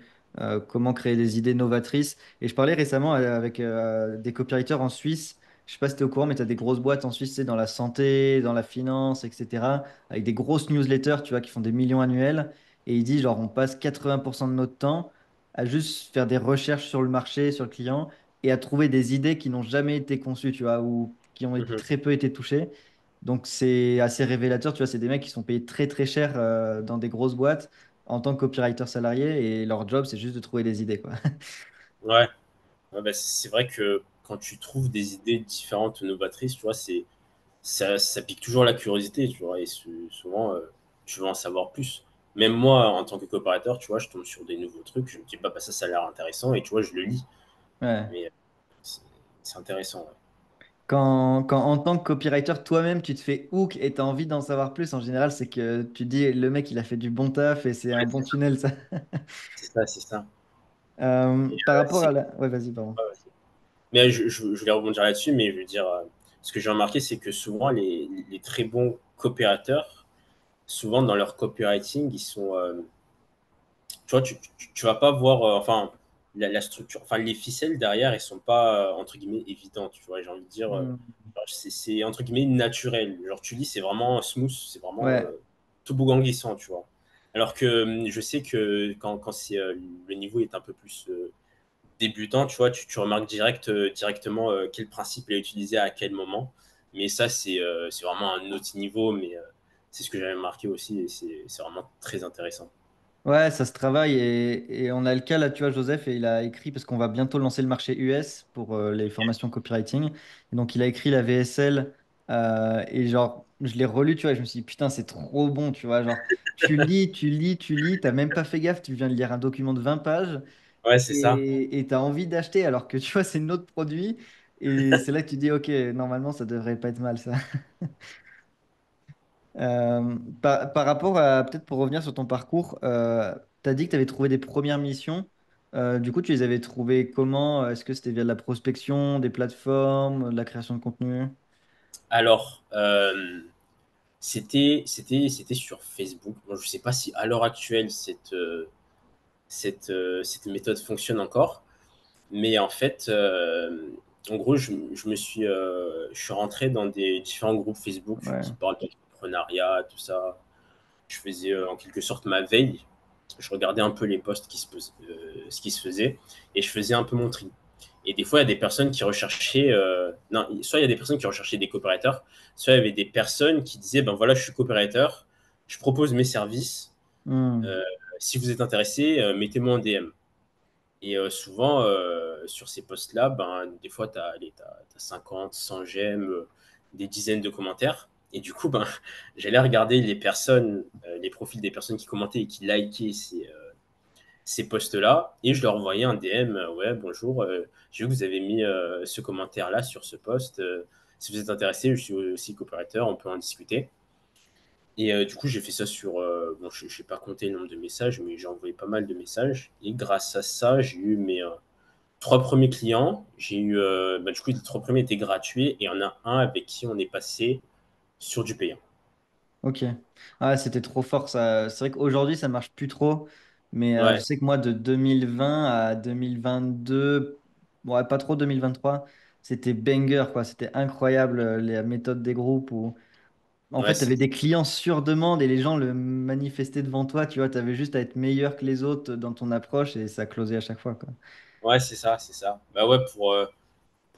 Comment créer des idées novatrices. Et je parlais récemment avec des copywriters en Suisse. Je sais pas si tu es au courant, mais tu as des grosses boîtes en Suisse, c'est dans la santé, dans la finance, etc. Avec des grosses newsletters, tu vois, qui font des millions annuels. Et ils disent, genre, on passe 80% de notre temps à juste faire des recherches sur le marché, sur le client et à trouver des idées qui n'ont jamais été conçues, tu vois, ou qui ont Mhm. très peu été touchées. Donc c'est assez révélateur, tu vois, c'est des mecs qui sont payés très très cher dans des grosses boîtes en tant que copywriter salarié et leur job c'est juste de trouver des idées, quoi. Ouais. Ouais, bah, c'est vrai que quand tu trouves des idées différentes, novatrices, tu vois, ça pique toujours la curiosité, tu vois, et souvent, tu veux en savoir plus. Même moi, en tant que coopérateur, tu vois, je tombe sur des nouveaux trucs, je me dis, bah, ça a l'air intéressant, et tu vois, je le lis. Ouais. Mais c'est c'est intéressant, ouais. Quand en tant que copywriter, toi-même, tu te fais hook et tu as envie d'en savoir plus, en général, c'est que tu dis le mec, il a fait du bon taf et c'est un Ouais, bon tunnel, ça. c'est ça. Par rapport C'est- à la... Ouais, vas-y, pardon. ouais, ouais. Mais je voulais rebondir là-dessus, mais je veux dire, ce que j'ai remarqué, c'est que souvent, les très bons coopérateurs, souvent dans leur copywriting, ils sont, tu vois, tu vas pas voir, enfin, la structure, enfin, les ficelles derrière, elles sont pas, entre guillemets, évidentes, tu vois, j'ai envie de dire, Hmm. genre, c'est, entre guillemets, naturel. Genre, tu lis, c'est vraiment smooth, c'est vraiment Ouais, tout bougon glissant, tu vois. Alors que je sais que quand c'est, le niveau est un peu plus débutant, tu vois, tu remarques directement quel principe est utilisé à quel moment. Mais ça, c'est vraiment un autre niveau, mais c'est ce que j'avais remarqué aussi, et c'est vraiment très intéressant. ouais, ça se travaille et on a le cas là, tu vois, Joseph, et il a écrit, parce qu'on va bientôt lancer le marché US pour les formations copywriting. Et donc, il a écrit la VSL et genre, je l'ai relu, tu vois, et je me suis dit, putain, c'est trop bon, tu vois. Genre, tu lis, t'as même pas fait gaffe, tu viens de lire un document de 20 pages Ouais, c'est ça. et t'as envie d'acheter alors que tu vois, c'est notre produit. Et c'est là que tu dis, ok, normalement, ça devrait pas être mal, ça. Par rapport à, peut-être pour revenir sur ton parcours, tu as dit que tu avais trouvé des premières missions. Du coup, tu les avais trouvées comment? Est-ce que c'était via de la prospection, des plateformes, de la création de contenu? Alors, c'était sur Facebook. Bon, je ne sais pas si à l'heure actuelle cette méthode fonctionne encore, mais en fait, en gros, je suis rentré dans des différents groupes Facebook Ouais, qui parlent d'entrepreneuriat, tout ça. Je faisais en quelque sorte ma veille. Je regardais un peu les posts ce qui se faisait et je faisais un peu mon tri. Et des fois, il y a des personnes qui recherchaient, non, soit il y a des personnes qui recherchaient des coopérateurs, soit il y avait des personnes qui disaient, ben voilà, je suis coopérateur, je propose mes services. hmm, Euh, si vous êtes intéressé, mettez-moi en DM. Et souvent, sur ces posts-là, ben, des fois, tu as, 50, 100 j'aime, des dizaines de commentaires. Et du coup, ben, j'allais regarder les profils des personnes qui commentaient et qui likaient ces posts-là, et je leur envoyais un DM, ouais, bonjour, j'ai vu que vous avez mis ce commentaire-là sur ce post. Si vous êtes intéressé, je suis aussi coopérateur, on peut en discuter. Et du coup, j'ai fait ça sur. Bon, je n'ai pas compté le nombre de messages, mais j'ai envoyé pas mal de messages. Et grâce à ça, j'ai eu mes trois premiers clients. J'ai eu. Bah, du coup, les trois premiers étaient gratuits. Et il y en a un avec qui on est passé sur du payant. ok. Ah, c'était trop fort ça. C'est vrai qu'aujourd'hui, ça marche plus trop. Mais je Ouais, sais que moi, de 2020 à 2022, ouais, pas trop 2023, c'était banger, quoi. C'était incroyable, la méthode des groupes. En Ouais, fait, tu c'est avais des clients sur demande et les gens le manifestaient devant toi, tu vois, tu avais juste à être meilleur que les autres dans ton approche et ça closait à chaque fois, quoi. ouais, c'est ça, c'est ça. Bah ouais, pour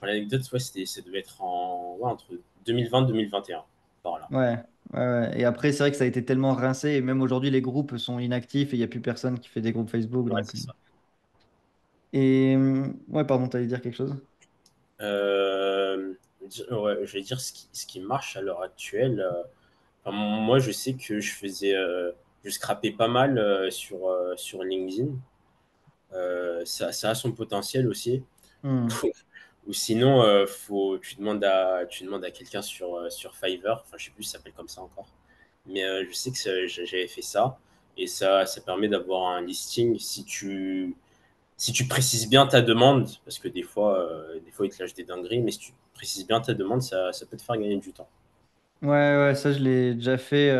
l'anecdote, ouais, ça devait être ouais, entre 2020 et 2021, par là. Ouais, ouais, ouais. Et après, c'est vrai que ça a été tellement rincé et même aujourd'hui, les groupes sont inactifs et il n'y a plus personne qui fait des groupes Facebook, Ouais, donc. c'est ça. Et ouais, pardon, t'allais dire quelque chose? Euh, ouais, je vais dire ce qui marche à l'heure actuelle. Enfin, moi, je sais que je scrapais pas mal sur LinkedIn. Ça a son potentiel aussi. Hmm. Ou sinon, tu demandes à quelqu'un sur Fiverr. Enfin, je sais plus si ça s'appelle comme ça encore. Mais je sais que j'avais fait ça. Et ça permet d'avoir un listing si tu précises bien ta demande, parce que des fois, ils te lâchent des dingueries, mais si tu précises bien ta demande, ça peut te faire gagner du temps. Ouais, ouais, ça je l'ai déjà fait,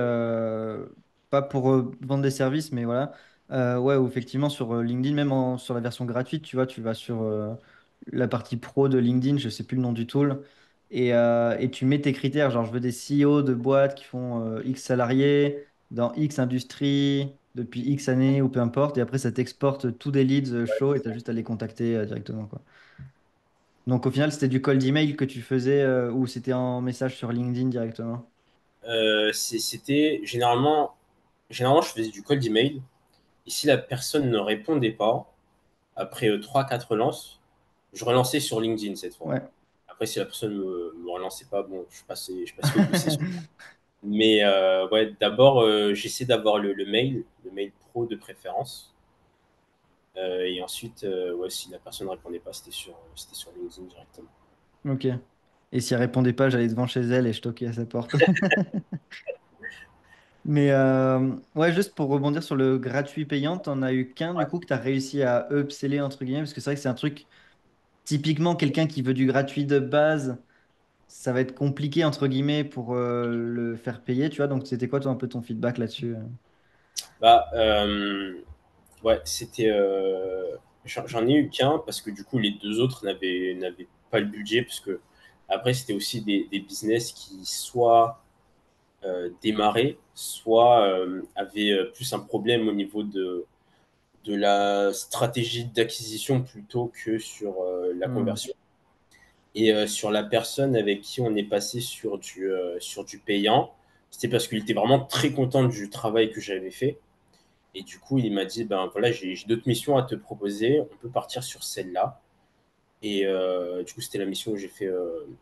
pas pour vendre des services, mais voilà. Ouais, ou effectivement sur LinkedIn, même sur la version gratuite, tu vois, tu vas sur la partie pro de LinkedIn, je sais plus le nom du tool, et tu mets tes critères, genre je veux des CEO de boîtes qui font X salariés, dans X industrie, depuis X années, ou peu importe, et après ça t'exporte tous des leads chauds et tu as juste à les contacter directement, quoi. Donc au final, c'était du cold email que tu faisais ou c'était en message sur LinkedIn directement? C'était généralement, je faisais du cold email. Et si la personne ne répondait pas, après 3-4 relances, je relançais sur LinkedIn cette fois. Ouais. Après, si la personne me relançait pas, bon, je passais au bout, c'est sûr. Mais ouais, d'abord, j'essaie d'avoir le mail pro de préférence. Et ensuite, ouais, si la personne ne répondait pas, c'était sur LinkedIn directement. Ok. Et si elle répondait pas, j'allais devant chez elle et je toquais à sa porte. Mais ouais, juste pour rebondir sur le gratuit payant, t'en as eu qu'un du coup que tu as réussi à upseller entre guillemets, parce que c'est vrai que c'est un truc, typiquement quelqu'un qui veut du gratuit de base, ça va être compliqué entre guillemets pour le faire payer, tu vois. Donc c'était quoi toi un peu ton feedback là-dessus? Bah, ouais, j'en ai eu qu'un parce que du coup, les deux autres n'avaient pas le budget, parce que après, c'était aussi des business qui soit démarraient, soit avaient plus un problème au niveau de la stratégie d'acquisition plutôt que sur la Hmm. conversion. Et sur la personne avec qui on est passé sur du payant, c'était parce qu'il était vraiment très content du travail que j'avais fait. Et du coup, il m'a dit, ben voilà, j'ai d'autres missions à te proposer, on peut partir sur celle-là. Et du coup, c'était la mission où j'ai fait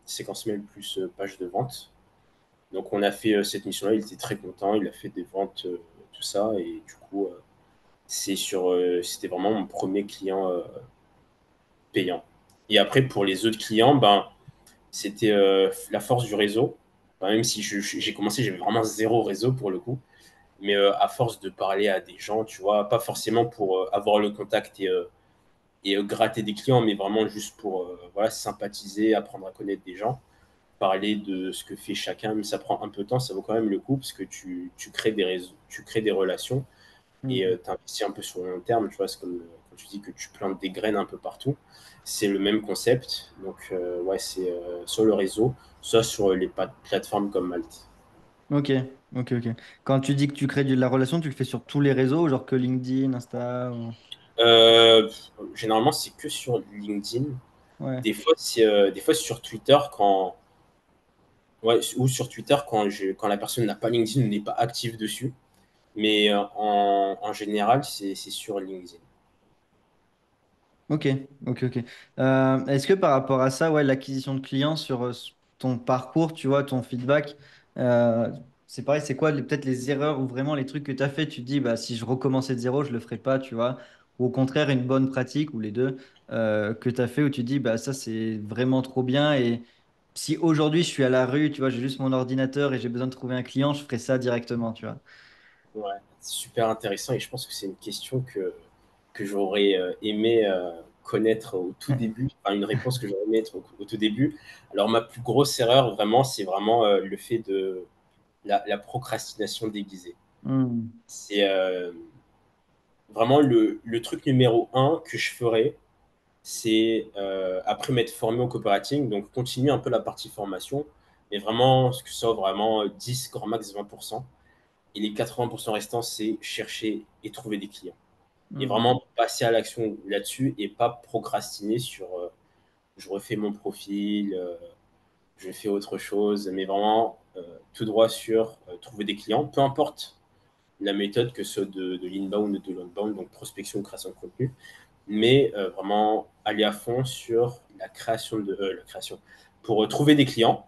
séquence mail plus page de vente. Donc, on a fait cette mission-là, il était très content, il a fait des ventes, tout ça. Et du coup, c'était vraiment mon premier client payant. Et après, pour les autres clients, ben, c'était la force du réseau. Enfin, même si j'ai commencé, j'avais vraiment zéro réseau pour le coup. Mais à force de parler à des gens, tu vois, pas forcément pour avoir le contact et gratter des clients, mais vraiment juste pour voilà, sympathiser, apprendre à connaître des gens, parler de ce que fait chacun. Mais ça prend un peu de temps, ça vaut quand même le coup, parce que tu crées des réseaux, tu crées des relations et Hmm. tu investis un peu sur le long terme. Tu vois, c'est comme quand tu dis que tu plantes des graines un peu partout. C'est le même concept. Donc, ouais, c'est sur le réseau, soit sur les plateformes comme Malte. Ok, ok, ok. Quand tu dis que tu crées de la relation, tu le fais sur tous les réseaux, genre que LinkedIn, Insta Euh, Généralement, c'est que sur LinkedIn. Ouais. Des fois sur Twitter, ouais, ou sur Twitter quand la personne n'a pas LinkedIn, n'est pas active dessus. Mais en général, c'est sur LinkedIn. Ok, ok, ok. Est-ce que par rapport à ça, ouais, l'acquisition de clients sur ton parcours, tu vois, ton feedback, euh, c'est pareil, c'est quoi peut-être les erreurs ou vraiment les trucs que tu as fait, tu te dis, bah, si je recommençais de zéro, je le ferais pas, tu vois, ou au contraire, une bonne pratique, ou les deux, que tu as fait où tu te dis, bah, ça, c'est vraiment trop bien, et si aujourd'hui je suis à la rue, tu vois, j'ai juste mon ordinateur et j'ai besoin de trouver un client, je ferais ça directement, tu vois. Ouais, c'est super intéressant et je pense que c'est une question que j'aurais aimé connaître au tout début, enfin une réponse que j'aurais aimé être au tout début. Alors ma plus grosse erreur, vraiment, c'est vraiment le fait de la procrastination déguisée. Hmm. C'est vraiment le truc numéro un que je ferais, c'est après m'être formé au copywriting, donc continuer un peu la partie formation, mais vraiment, ce que ce soit vraiment 10, grand max 20%. Et les 80% restants, c'est chercher et trouver des clients. Et Hmm. vraiment passer à l'action là-dessus et pas procrastiner sur je refais mon profil, je fais autre chose, mais vraiment tout droit sur trouver des clients, peu importe la méthode, que ce soit de l'inbound ou de l'outbound, donc prospection ou création de contenu, mais vraiment aller à fond sur la création pour trouver des clients.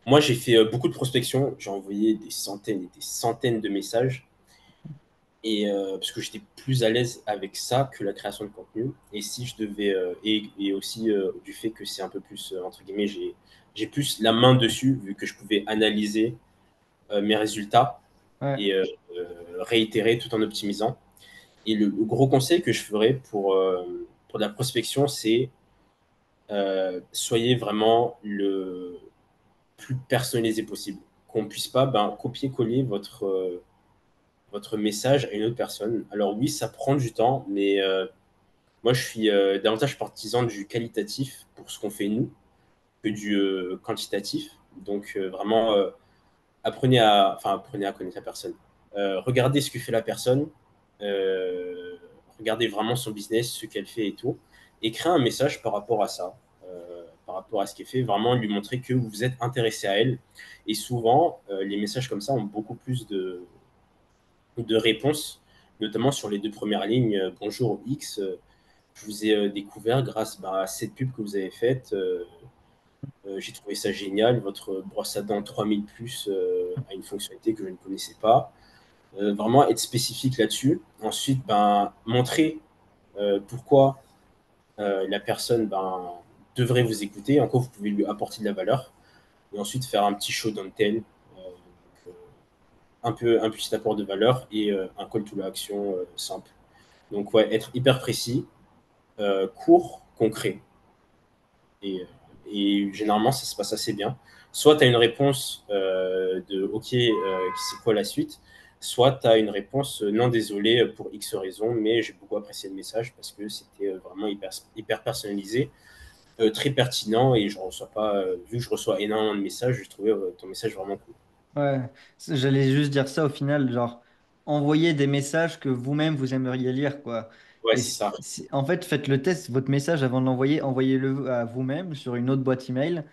Moi, j'ai fait beaucoup de prospection, j'ai envoyé des centaines et des centaines de messages, et parce que j'étais plus à l'aise avec ça que la création de contenu. Et si je devais, et aussi du fait que c'est un peu plus, entre guillemets, j'ai plus la main dessus, vu que je pouvais analyser mes résultats Ouais. et réitérer tout en optimisant. Et le gros conseil que je ferais pour de la prospection, c'est soyez vraiment le plus personnalisé possible. Qu'on puisse pas copier-coller votre message à une autre personne. Alors oui, ça prend du temps, mais moi je suis davantage partisan du qualitatif pour ce qu'on fait nous que du quantitatif. Donc vraiment, apprenez à connaître la personne. Regardez ce que fait la personne, euh, regardez vraiment son business, ce qu'elle fait et tout, et créez un message par rapport à ça, par rapport à ce qu'elle fait, vraiment lui montrer que vous êtes intéressé à elle. Et souvent, les messages comme ça ont beaucoup plus de réponses, notamment sur les deux premières lignes. Bonjour X, je vous ai découvert grâce à cette pub que vous avez faite. J'ai trouvé ça génial. Votre brosse à dents 3000 plus a une fonctionnalité que je ne connaissais pas. Vraiment être spécifique là-dessus. Ensuite, montrer pourquoi la personne devrait vous écouter, en quoi vous pouvez lui apporter de la valeur. Et ensuite, faire un petit show don't tell, un petit apport de valeur et un call to l'action simple. Donc, ouais, être hyper précis, court, concret. Et généralement, ça se passe assez bien. Soit tu as une réponse de OK, c'est quoi la suite? Soit tu as une réponse non, désolé pour X raisons, mais j'ai beaucoup apprécié le message parce que c'était vraiment hyper personnalisé, très pertinent et je reçois pas, vu que je reçois énormément de messages, j'ai trouvé ton message vraiment cool. Ouais, j'allais juste dire ça au final, genre, envoyez des messages que vous-même vous aimeriez lire, quoi. Ouais, Et c'est ça. en fait, faites le test, votre message avant de l'envoyer, envoyez-le à vous-même sur une autre boîte email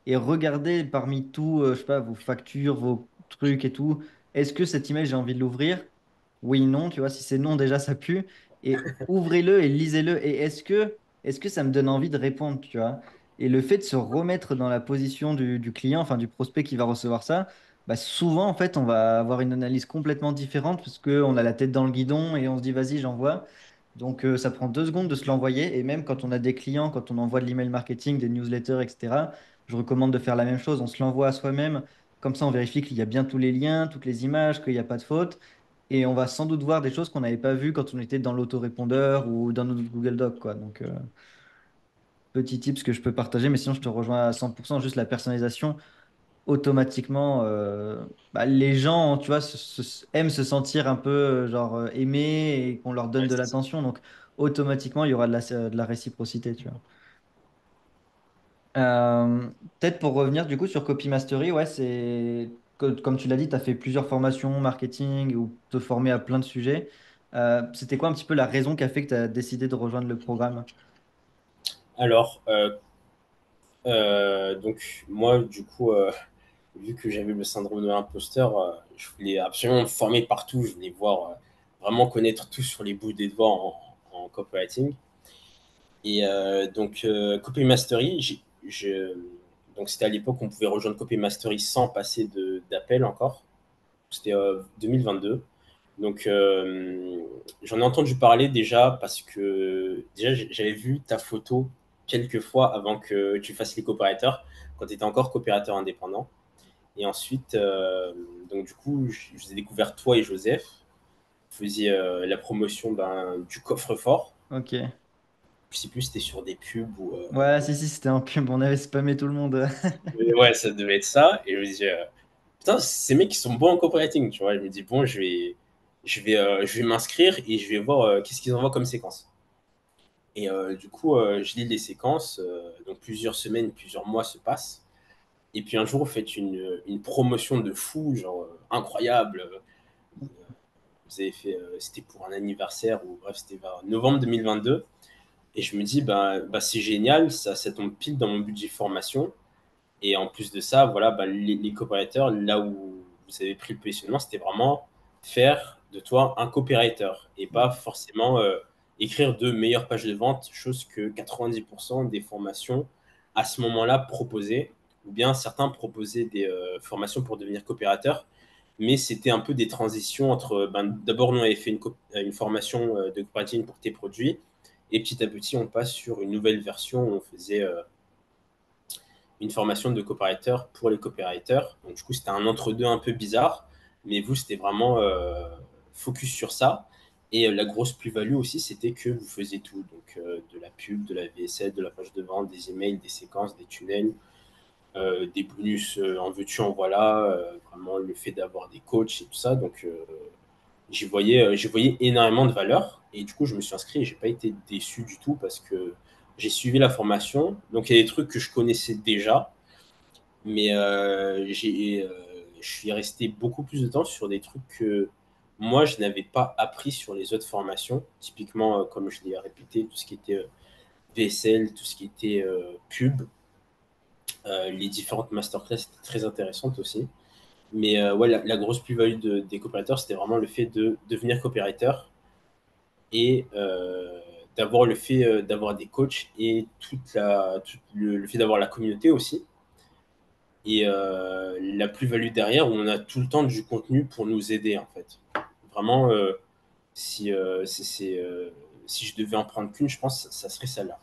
et regardez parmi tout, je sais pas, vos factures, vos trucs et tout, est-ce que cet email j'ai envie de l'ouvrir? Oui, non, tu vois, si c'est non, déjà ça pue. Et ouvrez-le et lisez-le. Et est-ce que ça me donne envie de répondre, tu vois? Et le fait de se remettre dans la position du client, enfin du prospect qui va recevoir ça, bah souvent, en fait, on va avoir une analyse complètement différente parce qu'on a la tête dans le guidon et on se dit, vas-y, j'envoie. Donc, ça prend 2 secondes de se l'envoyer. Et même quand on a des clients, quand on envoie de l'email marketing, des newsletters, etc., je recommande de faire la même chose. On se l'envoie à soi-même. Comme ça, on vérifie qu'il y a bien tous les liens, toutes les images, qu'il n'y a pas de faute. Et on va sans doute voir des choses qu'on n'avait pas vues quand on était dans l'autorépondeur ou dans notre Google Doc, quoi. Donc, petit tips que je peux partager, mais sinon, je te rejoins à 100%. Juste la personnalisation automatiquement, les gens, tu vois, aiment se sentir un peu genre aimés et qu'on leur donne Ouais, de c'est ça. l'attention. Donc, automatiquement, il y aura de la réciprocité, tu vois. Peut-être pour revenir du coup sur Copy Mastery, ouais, comme tu l'as dit, tu as fait plusieurs formations marketing ou te former à plein de sujets. C'était quoi un petit peu la raison qui a fait que tu as décidé de rejoindre le programme? Alors, donc, moi, du coup, vu que j'avais le syndrome de l'imposteur, je voulais absolument me former partout. Je voulais voir, vraiment connaître tout sur les bouts des doigts en copywriting. Et donc, Copy Mastery, donc c'était à l'époque où on pouvait rejoindre Copy Mastery sans passer d'appel encore. C'était 2022. Donc, j'en ai entendu parler déjà parce que déjà j'avais vu ta photo quelques fois avant que tu fasses les coopérateurs, quand tu étais encore coopérateur indépendant. Et ensuite, donc du coup, je vous ai découvert toi et Joseph. Vous faisiez la promotion du coffre-fort. Ok. Je sais plus si c'était sur des pubs ou. Ouais, si, si, c'était un pub, on avait spammé tout le monde. Mais ouais, ça devait être ça. Et je me disais, putain, ces mecs qui sont bons en copywriting, tu vois. Je me dis, bon, je vais m'inscrire et je vais voir qu'est-ce qu'ils envoient comme séquence. Et du coup, je lis les séquences. Donc plusieurs semaines, plusieurs mois se passent. Et puis un jour, vous faites une promotion de fou, genre incroyable. Vous avez fait, c'était pour un anniversaire, ou bref, c'était vers novembre 2022. Et je me dis, bah, c'est génial, ça tombe pile dans mon budget formation. Et en plus de ça, voilà, bah, les copywriters, là où vous avez pris le positionnement, c'était vraiment faire de toi un copywriter et pas forcément écrire de meilleures pages de vente, chose que 90% des formations à ce moment-là proposaient, ou bien certains proposaient des formations pour devenir copywriter, mais c'était un peu des transitions entre, ben, d'abord nous on avait fait une formation de copywriting pour tes produits, et petit à petit on passe sur une nouvelle version où on faisait une formation de copywriter pour les copywriters. Donc, du coup, c'était un entre-deux un peu bizarre, mais vous, c'était vraiment focus sur ça. Et la grosse plus-value aussi, c'était que vous faisiez tout. Donc, de la pub, de la VSL, de la page de vente, des emails, des séquences, des tunnels, des bonus en veux-tu, en voilà, vraiment le fait d'avoir des coachs et tout ça. Donc, j'y voyais énormément de valeur. Et du coup, je me suis inscrit et j'ai pas été déçu du tout parce que j'ai suivi la formation. Donc, il y a des trucs que je connaissais déjà, mais je suis resté beaucoup plus de temps sur des trucs que moi, je n'avais pas appris sur les autres formations. Typiquement, comme je l'ai répété, tout ce qui était VSL, tout ce qui était pub, les différentes masterclass étaient très intéressantes aussi. Mais ouais, la grosse plus-value des copywriters, c'était vraiment le fait de devenir copywriter et d'avoir le fait d'avoir des coachs et le fait d'avoir la communauté aussi. Et la plus-value derrière, où on a tout le temps du contenu pour nous aider, en fait. Vraiment, si, si je devais en prendre qu'une, je pense que ça serait celle-là.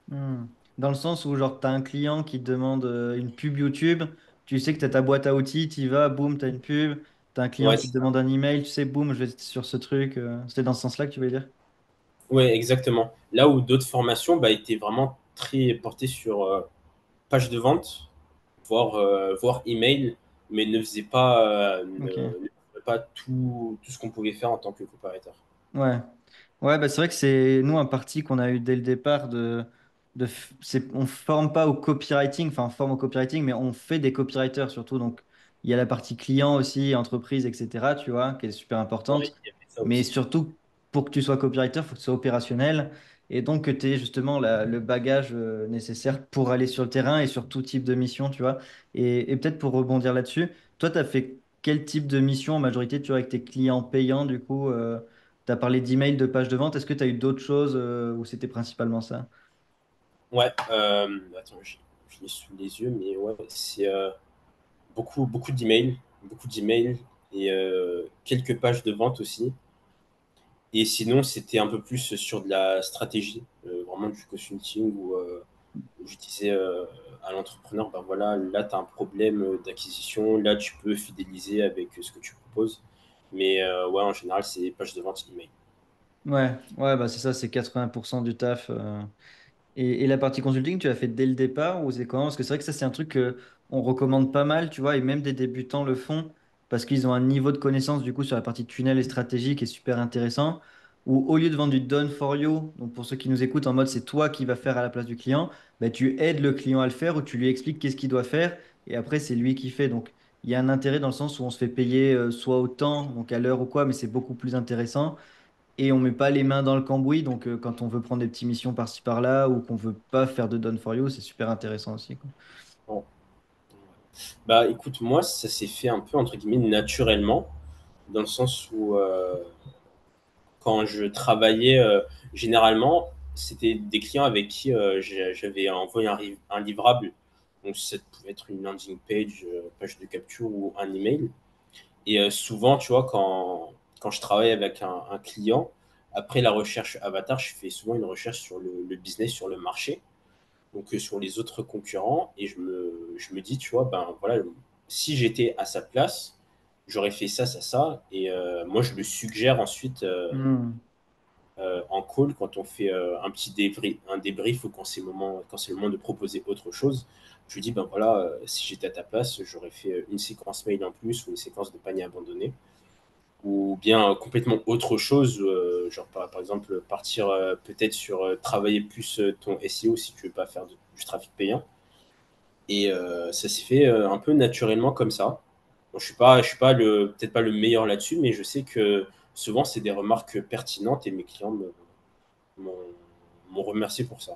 Hmm. Dans le sens où, genre, tu as un client qui te demande une pub YouTube, tu sais que tu as ta boîte à outils, tu y vas, boum, tu as une pub. Tu as un client Ouais, qui te demande un email, tu sais, boum, je vais sur ce truc. C'était dans ce sens-là que tu voulais dire? ouais, exactement. Là où d'autres formations bah, étaient vraiment très portées sur page de vente, voire email, mais ne faisaient pas, Ok. ne faisaient pas tout ce qu'on pouvait faire en tant que coopérateur. Ouais. Ouais, bah c'est vrai que c'est nous un parti qu'on a eu dès le départ on forme pas au copywriting, enfin on forme au copywriting, mais on fait des copywriters surtout. Donc il y a la partie client aussi, entreprise, etc. Tu vois, qui est super Ouais, importante. il y avait ça Mais aussi. surtout pour que tu sois copywriter, il faut que tu sois opérationnel et donc que tu aies justement le bagage nécessaire pour aller sur le terrain et sur tout type de mission, tu vois. Et peut-être pour rebondir là-dessus, toi, tu as fait quel type de mission en majorité, tu vois, avec tes clients payants du coup? Tu as parlé d'emails, de pages de vente. Est-ce que tu as eu d'autres choses ou c'était principalement ça? Ouais, attends, je l'ai sous les yeux, mais ouais, c'est beaucoup d'emails et quelques pages de vente aussi. Et sinon, c'était un peu plus sur de la stratégie, vraiment du consulting où je disais à l'entrepreneur, ben voilà, là, tu as un problème d'acquisition, là, tu peux fidéliser avec ce que tu proposes. Mais ouais, en général, c'est pages de vente email. Ouais, ouais, bah c'est ça, c'est 80% du taf. Et la partie consulting, tu l'as fait dès le départ ou c'est comment? Parce que c'est vrai que ça, c'est un truc que on recommande pas mal, tu vois, et même des débutants le font parce qu'ils ont un niveau de connaissance du coup sur la partie tunnel et stratégie qui est super intéressant. Où au lieu de vendre du done for you, donc pour ceux qui nous écoutent en mode c'est toi qui vas faire à la place du client, bah, tu aides le client à le faire ou tu lui expliques qu'est-ce qu'il doit faire et après c'est lui qui fait. Donc il y a un intérêt dans le sens où on se fait payer soit au temps, donc à l'heure ou quoi, mais c'est beaucoup plus intéressant et on met pas les mains dans le cambouis. Donc, quand on veut prendre des petites missions par-ci par-là ou qu'on veut pas faire de done for you, c'est super intéressant aussi, quoi. Bon. Bah écoute, moi, ça s'est fait un peu, entre guillemets, naturellement, dans le sens où quand je travaillais, généralement, c'était des clients avec qui j'avais envoyé un livrable. Donc, ça pouvait être une landing page, page de capture ou un email. Et souvent, tu vois, quand je travaille avec un client, après la recherche avatar, je fais souvent une recherche sur le business, sur le marché, donc sur les autres concurrents. Et je me dis, tu vois, ben voilà, si j'étais à sa place, j'aurais fait ça, ça, ça. Et moi, je le suggère ensuite Hmm. en call, quand on fait un débrief ou quand c'est le moment de proposer autre chose, je lui dis, ben voilà, si j'étais à ta place, j'aurais fait une séquence mail en plus ou une séquence de panier abandonné, ou bien complètement autre chose, genre par exemple partir peut-être sur travailler plus ton SEO si tu veux pas faire du trafic payant. Et ça s'est fait un peu naturellement comme ça. Bon, je suis pas peut-être pas le meilleur là-dessus, mais je sais que souvent c'est des remarques pertinentes et mes clients m'ont m'ont remercié pour ça.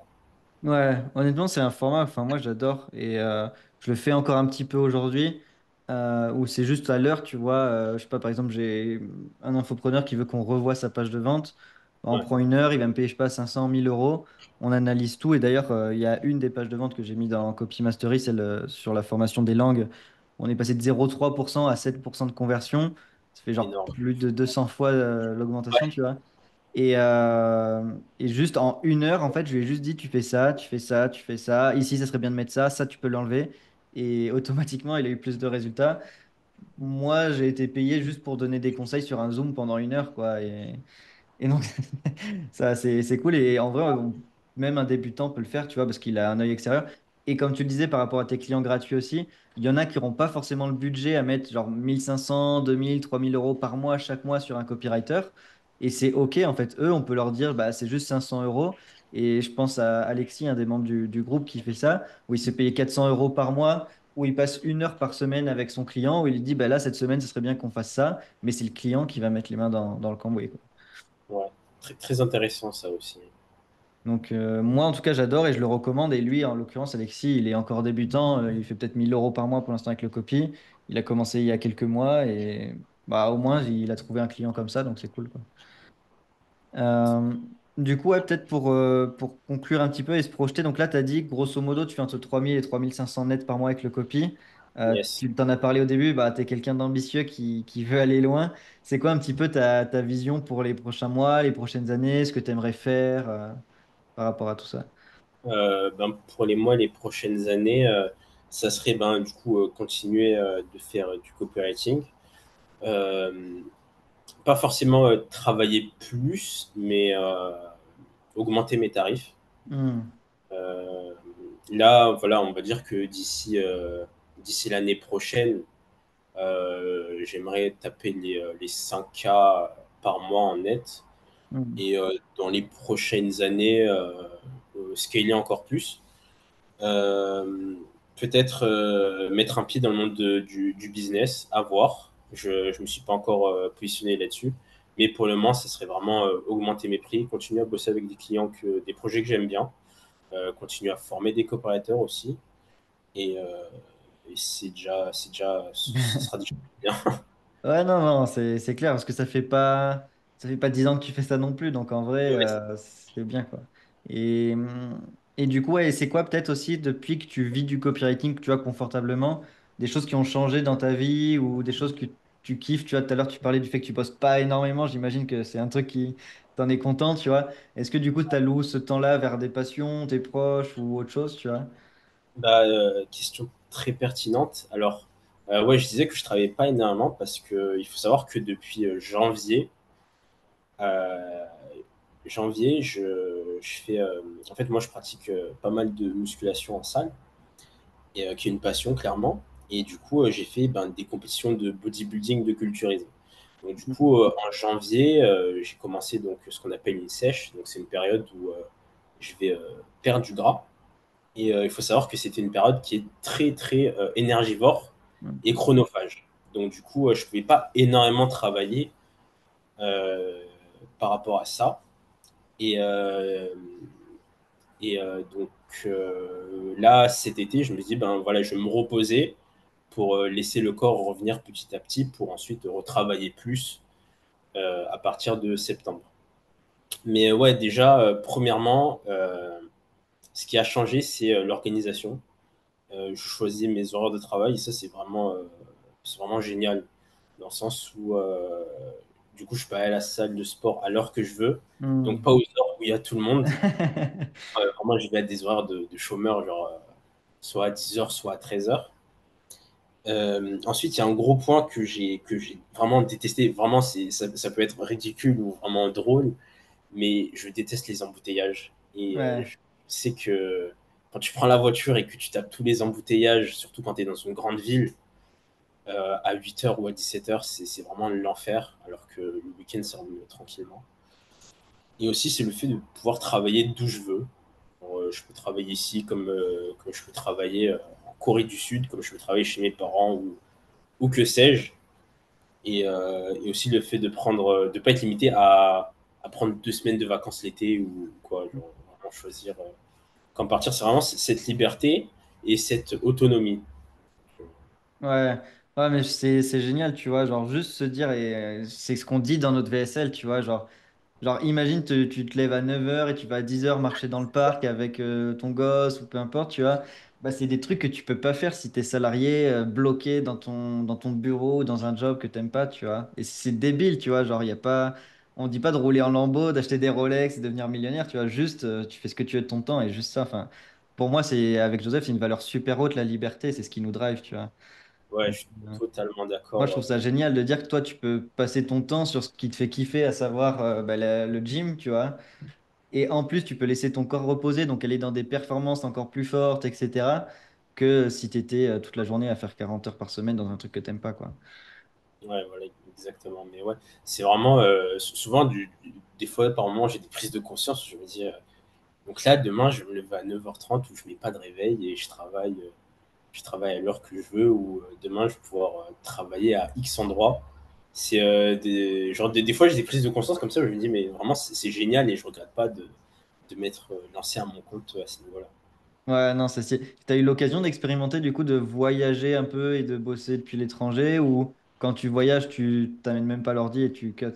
Ouais, honnêtement, c'est un format, enfin, moi j'adore et je le fais encore un petit peu aujourd'hui où c'est juste à l'heure, tu vois. Je sais pas, par exemple, j'ai un infopreneur qui veut qu'on revoie sa page de vente. On Ouais, prend une heure, il va me payer, je sais pas, 500 1000 euros. On analyse tout et d'ailleurs, il y a une des pages de vente que j'ai mis dans Copy Mastery, celle sur la formation des langues. On est passé de 0,3% à 7% de conversion. Ça fait genre énorme. plus de 200 fois l'augmentation, Ouais, tu vois. Et juste en une heure, en fait, je lui ai juste dit, tu fais ça, tu fais ça, tu fais ça. Ici, ça serait bien de mettre ça, ça, tu peux l'enlever. Et automatiquement, il a eu plus de résultats. Moi, j'ai été payé juste pour donner des conseils sur un Zoom pendant une heure, quoi. Et donc, ça, c'est cool. Et en vrai, même un débutant peut le faire, tu vois, parce qu'il a un œil extérieur. Et comme tu le disais, par rapport à tes clients gratuits aussi, il y en a qui n'auront pas forcément le budget à mettre genre 1500, 2000, 3000 euros par mois, chaque mois sur un copywriter. Et c'est OK, en fait. Eux, on peut leur dire, bah, c'est juste 500 euros. Et je pense à Alexis, un des membres du groupe, qui fait ça, où il s'est payé 400 euros par mois, où il passe une heure par semaine avec son client, où il lui dit, bah, là, cette semaine, ce serait bien qu'on fasse ça. Mais c'est le client qui va mettre les mains dans le cambouis, quoi. ouais. Très, très intéressant ça aussi. Donc moi en tout cas j'adore et je le recommande et lui en l'occurrence Alexis il est encore débutant, il fait peut-être 1000 euros par mois pour l'instant avec le copy. Il a commencé il y a quelques mois et bah au moins il a trouvé un client comme ça donc c'est cool quoi. Euh, du coup ouais, peut-être pour conclure un petit peu et se projeter, donc là tu as dit grosso modo tu fais entre 3000 et 3500 nets par mois avec le copy. Yes. Tu t'en as parlé au début, bah, tu es quelqu'un d'ambitieux qui veut aller loin. C'est quoi un petit peu ta vision pour les prochains mois, les prochaines années, ce que tu aimerais faire par rapport à tout ça? Ben, pour les mois, les prochaines années, ça serait ben, du coup continuer de faire du copywriting. Euh, Pas forcément travailler plus, mais augmenter mes tarifs. Hmm. Euh, Là, voilà, on va dire que d'ici l'année prochaine, j'aimerais taper les 5K par mois en net. Hmm. Et dans les prochaines années, scaler encore plus. Euh, Peut-être mettre un pied dans le monde du business, à voir. Je ne me suis pas encore positionné là-dessus. Mais pour le moment, ça serait vraiment augmenter mes prix, continuer à bosser avec des clients, des projets que j'aime bien, continuer à former des coopérateurs aussi. Et, ça sera déjà bien. Ouais, non, non, c'est clair, parce que ça fait pas 10 ans que tu fais ça non plus, donc en vrai, Ouais, c'est bien, quoi. Et du coup, ouais, c'est quoi peut-être aussi, depuis que tu vis du copywriting, tu vois, confortablement, des choses qui ont changé dans ta vie ou des choses que tu kiffes, tu vois, tout à l'heure, tu parlais du fait que tu postes pas énormément, j'imagine que c'est un truc qui t'en est content, tu vois. Est-ce que du coup, tu alloues ce temps-là vers des passions, tes proches ou autre chose, tu vois? bah, question très pertinente. Alors, ouais, je disais que je travaillais pas énormément parce que il faut savoir que depuis euh, janvier, je fais. En fait, moi, je pratique pas mal de musculation en salle, et, qui est une passion, clairement. Et du coup, j'ai fait ben, des compétitions de bodybuilding, de culturisme. Donc, du coup, en janvier, j'ai commencé donc, ce qu'on appelle une sèche. Donc, c'est une période où je vais perdre du gras. Et il faut savoir que c'était une période qui est très, très énergivore et chronophage. Donc, du coup, je ne pouvais pas énormément travailler euh, par rapport à ça. Et, donc là, cet été, je me dis, ben voilà, je vais me reposer pour laisser le corps revenir petit à petit pour ensuite retravailler plus à partir de septembre. Mais ouais, déjà, premièrement, ce qui a changé, c'est l'organisation. Je choisis mes horaires de travail et ça, c'est vraiment génial dans le sens où du coup, je peux aller à la salle de sport à l'heure que je veux, donc Hmm. pas aux heures où il y a tout le monde. Vraiment, je vais à des horaires de chômeurs, genre soit à 10 heures, soit à 13 heures. Ensuite, il y a un gros point que j'ai vraiment détesté. Vraiment, ça peut être ridicule ou vraiment drôle, mais je déteste les embouteillages. Et Ouais. je sais que quand tu prends la voiture et que tu tapes tous les embouteillages, surtout quand tu es dans une grande ville, à 8 heures ou à 17 heures, c'est vraiment l'enfer, alors que le week-end, ça roule tranquillement. Et aussi, c'est le fait de pouvoir travailler d'où je veux. Je peux travailler ici comme je peux travailler Corée du Sud, comme je veux travailler chez mes parents ou que sais-je. Et aussi le fait de pas être limité à prendre 2 semaines de vacances l'été ou quoi, genre, vraiment choisir quand partir. C'est vraiment cette liberté et cette autonomie. Ouais, ouais, mais c'est génial, tu vois, genre juste se dire, et c'est ce qu'on dit dans notre VSL, tu vois, genre imagine, tu te lèves à 9 h et tu vas à 10 h marcher dans le parc avec ton gosse ou peu importe, tu vois, bah, c'est des trucs que tu peux pas faire si tu es salarié, bloqué dans ton bureau ou dans un job que t'aimes pas, tu vois, et c'est débile, tu vois, genre, il y a pas, on dit pas de rouler en lambeau, d'acheter des Rolex et devenir millionnaire, tu vois, juste, tu fais ce que tu veux de ton temps et juste ça, enfin, pour moi, avec Joseph, c'est une valeur super haute, la liberté, c'est ce qui nous drive, tu vois. Ouais, Donc, je suis totalement moi, je d'accord. trouve ça génial de dire que toi, tu peux passer ton temps sur ce qui te fait kiffer, à savoir bah, le gym, tu vois. Et en plus, tu peux laisser ton corps reposer, donc aller dans des performances encore plus fortes, etc. Que si tu étais toute la journée à faire 40 heures par semaine dans un truc que t'aimes pas, quoi. Ouais, voilà, exactement. Mais ouais, c'est vraiment souvent des fois par moment j'ai des prises de conscience où je me dis donc là demain je vais me lever à 9h30 où je mets pas de réveil et je travaille à l'heure que je veux ou demain je vais pouvoir travailler à X endroit. C'est genre des fois j'ai des prises de conscience comme ça où je me dis mais vraiment c'est génial et je regrette pas de m'être lancé à mon compte à ce niveau-là. Ouais, non, c'est. Tu as eu l'occasion d'expérimenter, du coup, de voyager un peu et de bosser depuis l'étranger, ou quand tu voyages, tu t'amènes même pas l'ordi et tu cuts.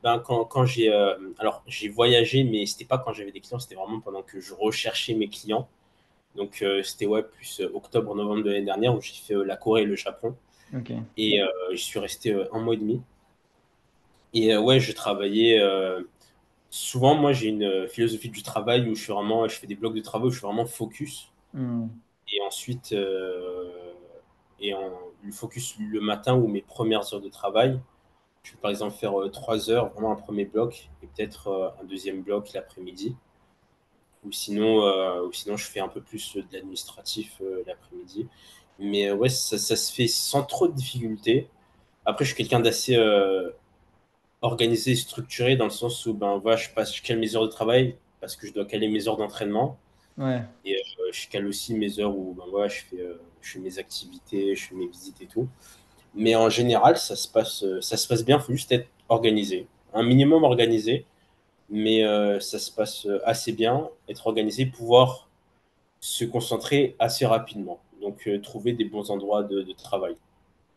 Ben, quand j'ai voyagé mais c'était pas quand j'avais des clients, c'était vraiment pendant que je recherchais mes clients. Donc c'était ouais, plus octobre-novembre de l'année dernière où j'ai fait la Corée et le Japon. Ok. Et je suis resté un mois et demi. Et ouais, je travaillais. Souvent, moi, j'ai une philosophie du travail où je fais des blocs de travail où je suis vraiment focus. Hmm. Et ensuite, le focus le matin ou mes premières heures de travail. Je vais par exemple faire 3 heures, vraiment un premier bloc, et peut-être un deuxième bloc l'après-midi. Ou sinon, je fais un peu plus de l'administratif l'après-midi. Mais ouais, ça se fait sans trop de difficultés. Après, je suis quelqu'un d'assez organisé et structuré dans le sens où ben, voilà, je cale mes heures de travail parce que je dois caler mes heures d'entraînement. Ouais. Et je cale aussi mes heures où ben, voilà, je fais mes activités, je fais mes visites et tout. Mais en général, ça se passe bien. Il faut juste être organisé. Un minimum organisé, mais ça se passe assez bien. Être organisé, pouvoir se concentrer assez rapidement. Donc, trouver des bons endroits de travail.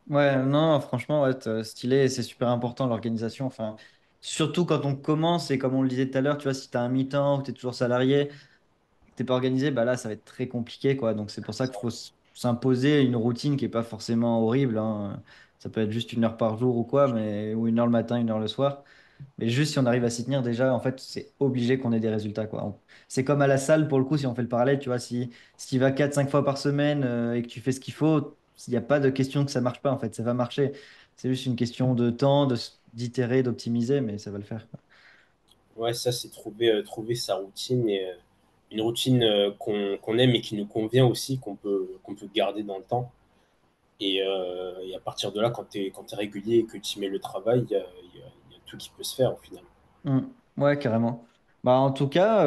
Ouais, non, franchement, ouais, stylé, c'est super important l'organisation. Enfin, surtout quand on commence et comme on le disait tout à l'heure, tu vois, si tu as un mi-temps ou tu es toujours salarié, que t'es pas organisé, bah là, ça va être très compliqué, quoi. Donc, c'est pour ça qu'il faut s'imposer une routine qui est pas forcément horrible, hein. Ça peut être juste 1 heure par jour ou quoi, ou 1 heure le matin, 1 heure le soir. Mais juste si on arrive à s'y tenir, déjà, en fait, c'est obligé qu'on ait des résultats, quoi. C'est comme à la salle, pour le coup, si on fait le parallèle, tu vois, si tu vas 4 5 fois par semaine et que tu fais ce qu'il faut, il n'y a pas de question que ça marche pas, en fait, ça va marcher. C'est juste une question de temps, d'itérer, d'optimiser, mais ça va le faire, quoi. Ouais, ça, c'est trouver sa routine et une routine qu'on aime et qui nous convient aussi, qu'on peut garder dans le temps. Et à partir de là, quand t'es régulier et que tu y mets le travail, il y a tout qui peut se faire au final. Mm. Ouais, carrément. Bah, en tout cas,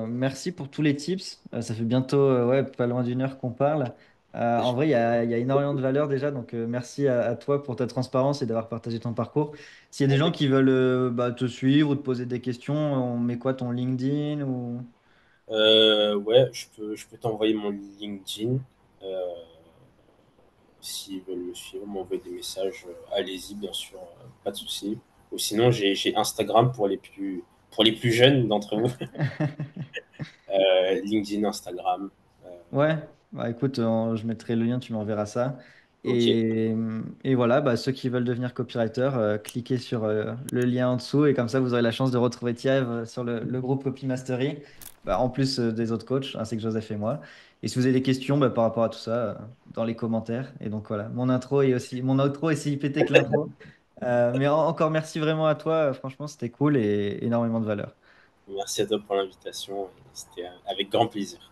merci pour tous les tips. Ça fait bientôt ouais, pas loin d'1 heure qu'on parle. En vrai, il y a énormément de valeur déjà, donc merci à toi pour ta transparence et d'avoir partagé ton parcours. S'il y a des gens Avec, qui veulent bah, te suivre ou te poser des questions, on met quoi, ton LinkedIn ou... ouais, je peux t'envoyer mon LinkedIn. Euh, S'ils veulent me suivre, m'envoyer des messages, allez-y, bien sûr, pas de souci. Ou sinon, j'ai Instagram pour les plus jeunes d'entre vous. LinkedIn, Instagram. Euh, Ouais, bah écoute, je mettrai le lien, tu m'enverras ça. ok, Et voilà, bah, ceux qui veulent devenir copywriter, cliquez sur le lien en dessous et comme ça vous aurez la chance de retrouver Thierry sur le groupe Copy Mastery, bah, en plus des autres coachs, ainsi que Joseph et moi. Et si vous avez des questions bah, par rapport à tout ça, dans les commentaires. Et donc voilà, mon outro est si pété que l'intro. Mais encore merci vraiment à toi, franchement c'était cool et énormément de valeur. merci à toi pour l'invitation. C'était avec grand plaisir.